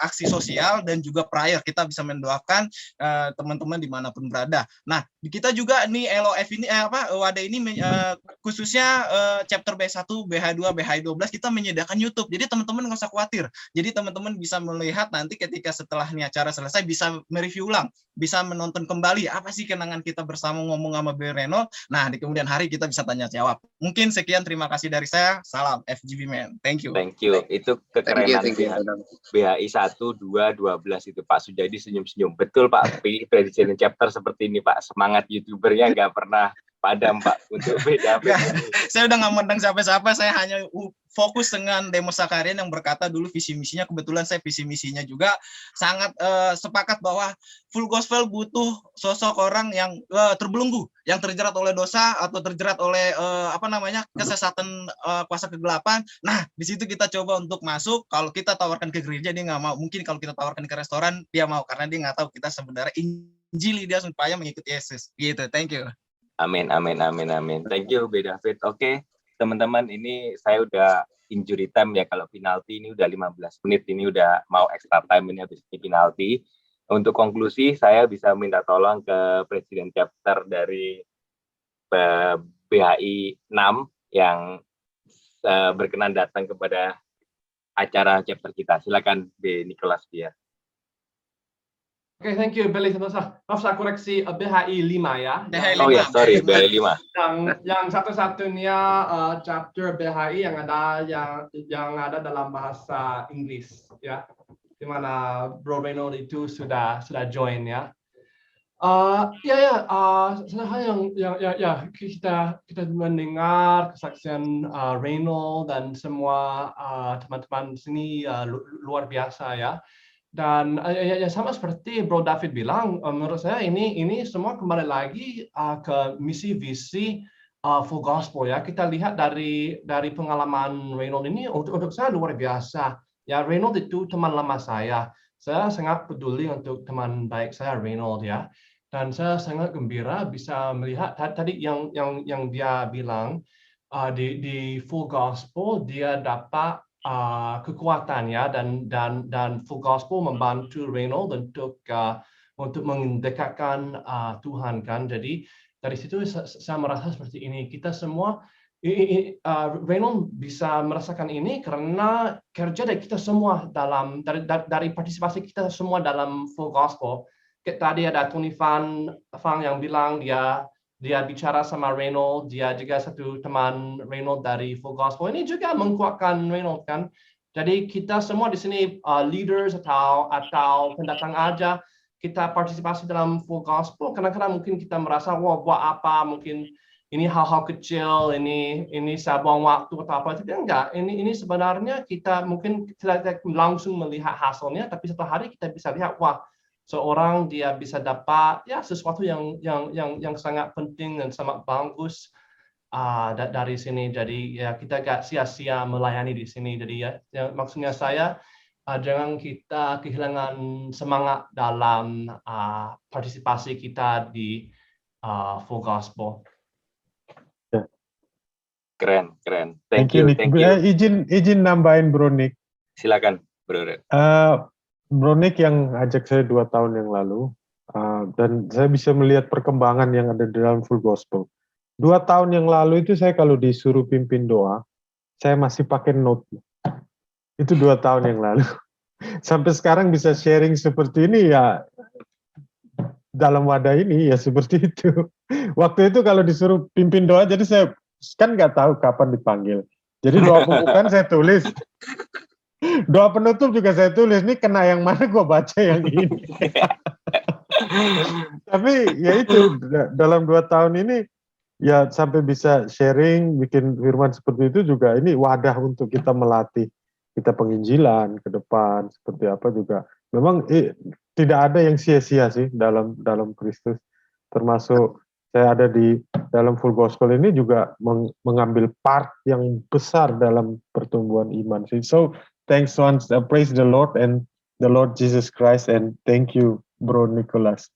aksi sosial dan juga prayer. Kita bisa mendoakan teman-teman dimanapun berada. Nah, kita juga nih LOF ini wadah ini khususnya chapter B1, BH2, BH12 kita menyediakan YouTube. Jadi teman-teman nggak usah khawatir. Jadi teman-teman bisa melihat nanti ketika setelah ini acara selesai bisa mereview ulang, bisa menonton kembali apa sih kenangan kita bersama ngomong sama B. Reynolds. Nah, di kemudian hari kita bisa tanya jawab. Mungkin sekian, terima kasih dari saya. Salam FGB Man. Thank you. Thank you. Itu kekerenan BHI 1, 2, 12 itu Pak Sujadi senyum-senyum. Betul Pak, presiden chapter seperti ini Pak. Semangat YouTubernya nggak pernah padam Pak untuk beda. Saya udah nggak mandang siapa-siapa, saya hanya fokus dengan Demos Sakarian yang berkata dulu visi misinya, kebetulan saya visi misinya juga sangat sepakat bahwa full gospel butuh sosok orang yang terbelenggu, yang terjerat oleh dosa atau terjerat oleh kesesatan kuasa kegelapan. Nah, di situ kita coba untuk masuk. Kalau kita tawarkan ke gereja dia nggak mau, mungkin kalau kita tawarkan ke restoran dia mau, karena dia nggak tahu kita sebenarnya injili dia supaya mengikuti Yesus. Gitu. Thank you. Amin, amin, amin, amin. Thank you, B. David. Oke, teman-teman, ini saya udah injury time ya. Kalau penalti ini udah 15 menit, ini udah mau extra time, ini habis ini penalti. Untuk konklusi, saya bisa minta tolong ke Presiden Chapter dari BHI 6 yang berkenan datang kepada acara chapter kita. Silakan B. Nicholas dia. Oke, thank you, Beli Santosa. Maaf saya koreksi, BHI 5 ya. BHI 5. Oh ya, sorry, BHI 5. Yang satu-satunya chapter BHI yang ada dalam bahasa Inggris ya, di mana Bro Reynolds itu sudah join ya. Kita mendengar kesaksian Reynolds dan semua teman-teman sini luar biasa ya. Dan sama seperti Bro David bilang, menurut saya ini semua kembali lagi ke misi visi full gospel ya. Kita lihat dari pengalaman Reynolds ini untuk saya luar biasa. Ya, Reynolds itu teman lama saya. Saya sangat peduli untuk teman baik saya Reynolds ya. Dan saya sangat gembira bisa melihat tadi yang dia bilang di full gospel dia dapat kekuatan ya, dan full gospel membantu Reynolds untuk mendekatkan Tuhan kan. Jadi dari situ saya merasa seperti ini. Kita semua Reynolds bisa merasakan ini karena kerja dari kita semua dari partisipasi kita semua dalam full gospel. Tadi ada Tony Fang yang bilang dia bicara sama Reynolds, dia juga satu teman Reynolds dari Full Gospel. Ini juga menguatkan Reynolds kan. Jadi kita semua di sini leaders atau pendatang aja, kita partisipasi dalam Full Gospel. Kadang-kadang mungkin kita merasa, wah buat apa, mungkin ini hal-hal kecil, ini saya buang waktu atau apa. Tapi enggak, ini sebenarnya kita mungkin tidak langsung melihat hasilnya, tapi satu hari kita bisa lihat, wah, seorang dia bisa dapat ya sesuatu yang sangat penting dan sangat bagus dari sini. Jadi ya kita gak sia-sia melayani di sini. Jadi ya maksudnya saya jangan kita kehilangan semangat dalam partisipasi kita di full gospel. Keren. Thank you. Izin nambahin Bro Nick. Silakan Bro. Bro Nick yang ajak saya 2 tahun yang lalu, dan saya bisa melihat perkembangan yang ada di dalam full gospel. 2 tahun yang lalu itu saya kalau disuruh pimpin doa, saya masih pakai note. Itu 2 tahun yang lalu. Sampai sekarang bisa sharing seperti ini ya, dalam wadah ini ya seperti itu. Waktu itu kalau disuruh pimpin doa, jadi saya kan nggak tahu kapan dipanggil. Jadi doa pembukaan saya tulis. Doa penutup juga saya tulis, nih kena yang mana gue baca yang ini. Tapi ya itu, dalam 2 tahun ini ya sampai bisa sharing, bikin firman seperti itu juga ini wadah untuk kita melatih. kita penginjilan ke depan seperti apa juga. Memang tidak ada yang sia-sia sih dalam Kristus. Termasuk saya ada di dalam Full Gospel ini juga mengambil part yang besar dalam pertumbuhan iman sih. So thanks once, praise the Lord and the Lord Jesus Christ, and thank you Bro Nicholas.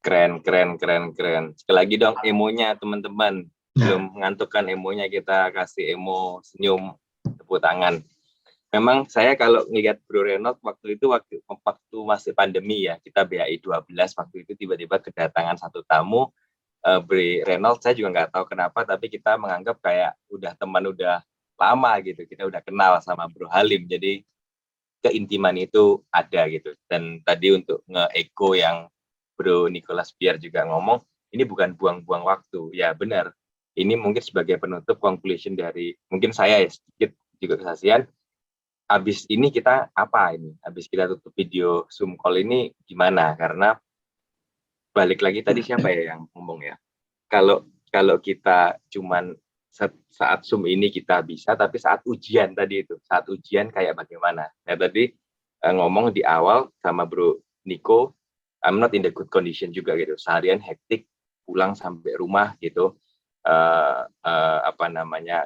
Keren. Sekali lagi dong emonya teman-teman. Belum mengantukkan emonya, kita kasih emo, senyum, tepuk tangan. Memang saya kalau ngelihat Bro Renold waktu masih pandemi ya, kita BAI 12 waktu itu tiba-tiba kedatangan satu tamu, Bro Renold, saya juga nggak tahu kenapa, tapi kita menganggap kayak udah teman udah lama gitu, kita udah kenal sama Bro Halim, jadi keintiman itu ada gitu. Dan tadi untuk nge-echo yang Bro Nicholas Pierre juga ngomong, ini bukan buang-buang waktu, ya benar. Ini mungkin sebagai penutup conclusion dari mungkin saya ya sedikit juga kesaksian. Habis ini kita apa ini? Habis kita tutup video Zoom call ini gimana? Karena balik lagi tadi siapa ya yang ngomong ya? Kalau kita cuman saat Zoom ini kita bisa, tapi saat ujian tadi itu, saat ujian kayak bagaimana? Nah tadi ngomong di awal sama Bro Nico, I'm not in the good condition juga gitu. Seharian hektik, pulang sampai rumah gitu.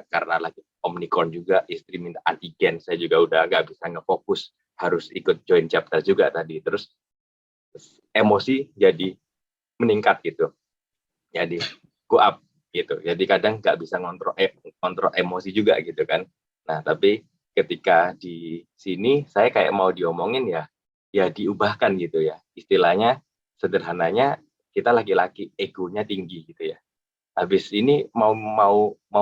Karena lagi Omnicron juga, istri minta antigen, saya juga udah nggak bisa ngefokus, harus ikut join chapter juga tadi, terus emosi jadi meningkat gitu, jadi go up gitu, jadi kadang nggak bisa kontrol emosi juga gitu kan. Nah tapi ketika di sini saya kayak mau diomongin ya diubahkan gitu ya, istilahnya sederhananya kita laki-laki egonya tinggi gitu ya. Habis ini mau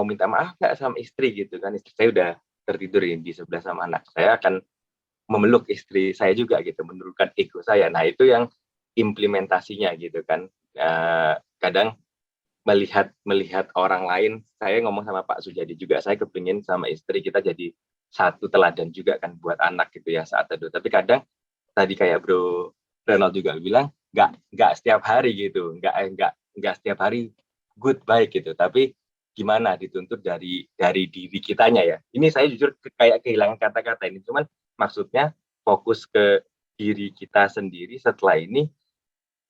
minta maaf nggak sama istri gitu kan, istri saya udah tertidur di sebelah sama anak, saya akan memeluk istri saya juga gitu, menurunkan ego saya. Nah itu yang implementasinya gitu kan. Kadang melihat orang lain, saya ngomong sama Pak Sujadi juga, saya kepingin sama istri kita jadi satu teladan juga kan buat anak gitu ya saat teduh. Tapi kadang tadi kayak Bro Renold juga bilang nggak setiap hari gitu, nggak setiap hari good baik gitu, tapi gimana dituntut dari diri kitanya ya. Ini saya jujur kayak kehilangan kata-kata ini, cuman maksudnya fokus ke diri kita sendiri setelah ini,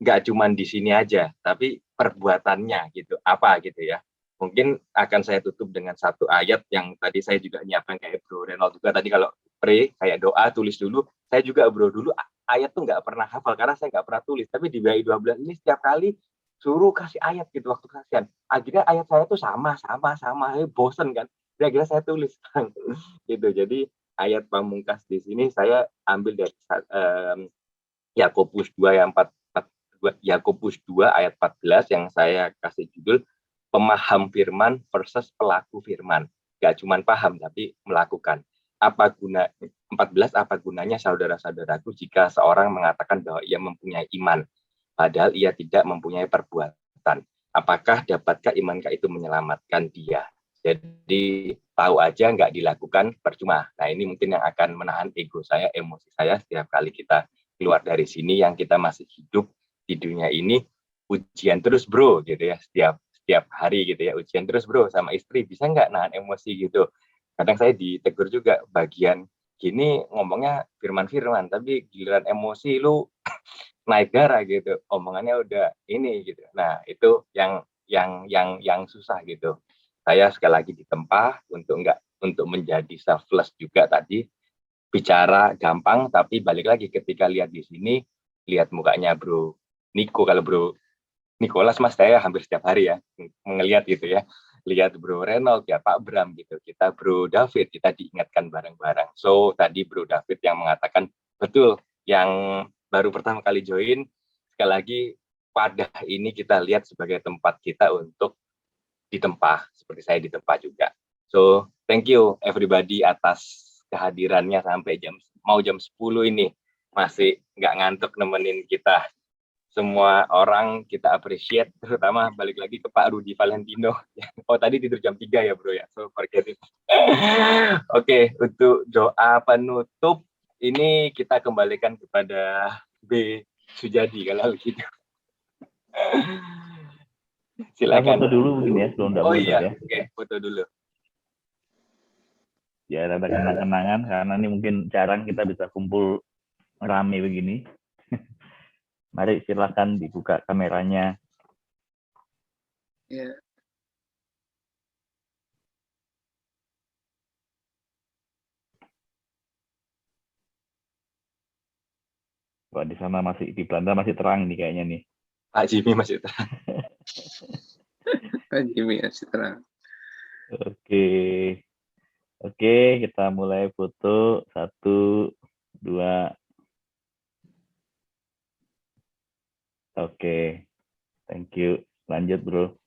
nggak cuman di sini aja, tapi perbuatannya gitu, apa gitu ya. Mungkin akan saya tutup dengan satu ayat yang tadi saya juga nyiapkan kayak Bro Renold juga tadi, kalau pray kayak doa tulis dulu. Saya juga Bro dulu ayat tuh nggak pernah hafal karena saya nggak pernah tulis, tapi di BAI 12 ini setiap kali suruh kasih ayat gitu waktu kasihan. Akhirnya ayat saya tuh sama, bosen kan. Akhirnya saya tulis gitu. Jadi ayat pamungkas di sini saya ambil dari Yakobus 2 ayat 14 yang saya kasih judul pemaham firman versus pelaku firman. Gak cuma paham tapi melakukan. 14 apa gunanya saudara-saudaraku jika seorang mengatakan bahwa ia mempunyai iman padahal ia tidak mempunyai perbuatan. Apakah dapatkah imankah itu menyelamatkan dia? Jadi tahu aja nggak dilakukan percuma. Nah ini mungkin yang akan menahan ego saya, emosi saya setiap kali kita keluar dari sini, yang kita masih hidup di dunia ini, ujian terus bro gitu ya, setiap hari gitu ya, ujian terus bro sama istri, bisa nggak nahan emosi gitu. Kadang saya ditegur juga bagian gini ngomongnya firman-firman, tapi giliran emosi lu naik darah gitu, omongannya udah ini gitu. Nah itu yang susah gitu. Saya sekali lagi ditempa untuk menjadi selfless juga tadi, bicara gampang, tapi balik lagi ketika lihat di sini, lihat mukanya Bro Nico, kalau Bro Nicholas mas saya hampir setiap hari ya ngelihat gitu ya, lihat Bro Renold ya, Pak Bram gitu, kita Bro David, kita diingatkan bareng-bareng. So tadi Bro David yang mengatakan betul, yang baru pertama kali join, sekali lagi wadah ini kita lihat sebagai tempat kita untuk ditempa, seperti saya ditempa juga. So thank you everybody atas kehadirannya sampai jam 10 ini, masih nggak ngantuk nemenin kita. Semua orang kita appreciate, terutama balik lagi ke Pak Rudi Valentino. Oh tadi tidur jam 3 ya bro ya, so forget it. Oke, untuk doa penutup ini kita kembalikan kepada B Sujadi kalau gitu. Silakan. Foto dulu mungkin ya, sebelum Oh iya, oke, foto dulu. biar ada kenang-kenangan, karena ini mungkin jarang kita bisa kumpul rame begini. Mari silakan dibuka kameranya. Ya. Wah, di sana masih, di Belanda masih terang nih kayaknya nih. Pak Jimmy masih terang. Pak Jimmy masih terang. Oke, kita mulai foto 1, 2. Oke, thank you. Lanjut bro.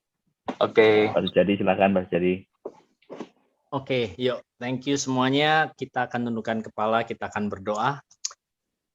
Oke. Pak Sujadi silakan Pak Sujadi. Oke, yuk. Thank you semuanya. Kita akan tundukkan kepala, kita akan berdoa.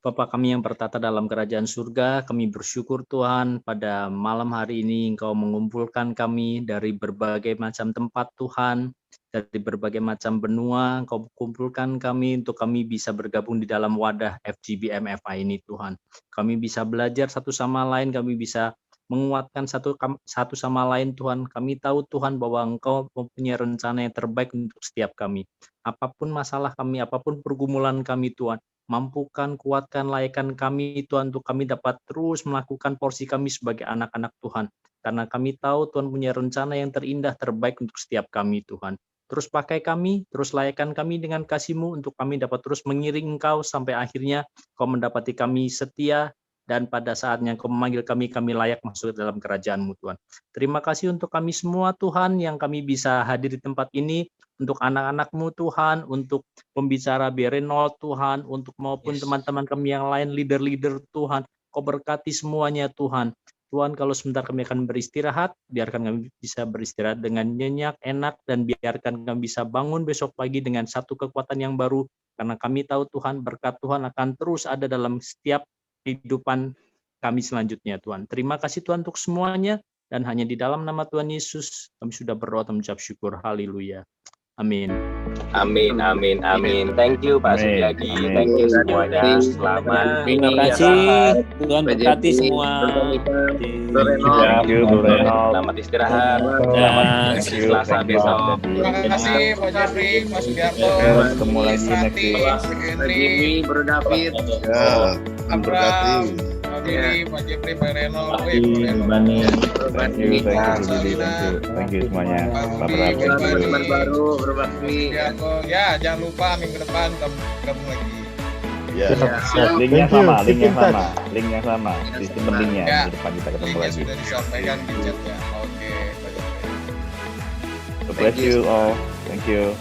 Bapa kami yang bertata dalam kerajaan surga, kami bersyukur Tuhan pada malam hari ini Engkau mengumpulkan kami dari berbagai macam tempat Tuhan, dari berbagai macam benua, Engkau kumpulkan kami untuk kami bisa bergabung di dalam wadah FGB MFI ini Tuhan. Kami bisa belajar satu sama lain, kami bisa menguatkan satu sama lain Tuhan. Kami tahu Tuhan bahwa Engkau mempunyai rencana yang terbaik untuk setiap kami. Apapun masalah kami, apapun pergumulan kami Tuhan, mampukan, kuatkan, layakkan kami Tuhan untuk kami dapat terus melakukan porsi kami sebagai anak-anak Tuhan. Karena kami tahu Tuhan punya rencana yang terindah terbaik untuk setiap kami Tuhan. Terus pakai kami, terus layakkan kami dengan kasih-Mu untuk kami dapat terus mengiring Engkau sampai akhirnya Kau mendapati kami setia dan pada saatnya Kau memanggil kami layak masuk dalam kerajaan-Mu Tuhan. Terima kasih untuk kami semua Tuhan yang kami bisa hadir di tempat ini, untuk anak-anak-Mu Tuhan, untuk pembicara Berenol Tuhan, untuk maupun teman-teman kami yang lain, leader-leader Tuhan. Kau berkati semuanya Tuhan. Tuhan, kalau sebentar kami akan beristirahat, biarkan kami bisa beristirahat dengan nyenyak, enak, dan biarkan kami bisa bangun besok pagi dengan satu kekuatan yang baru, karena kami tahu Tuhan, berkat Tuhan akan terus ada dalam setiap kehidupan kami selanjutnya Tuhan. Terima kasih Tuhan untuk semuanya, dan hanya di dalam nama Tuhan Yesus kami sudah berdoa dan mengucap syukur. Haleluya. Amin. Amin. Thank you Pak Sujadi. Thank you semuanya. Selamat. Terima kasih. Tuhan berkati semua. Thank you Bro Renol. Selamat istirahat. Selamat Selasa besok. Terima kasih Pak Jeffrey, Pak Sudiarto, Ketemu lagi next week. Pak Jimmy, Bro David. Abraham, Pak Billy, Pak Jeffrey, Pak Renol, Bani. Thank you semuanya. Teman baru, Bro Bakti. Ya, jangan lupa minggu depan gabung lagi. Ya. Linknya sama. Sistem linknya. Di depan kita ketemu lagi. Sudah disampaikan di chat ya. Oke. God bless you all. Thank you.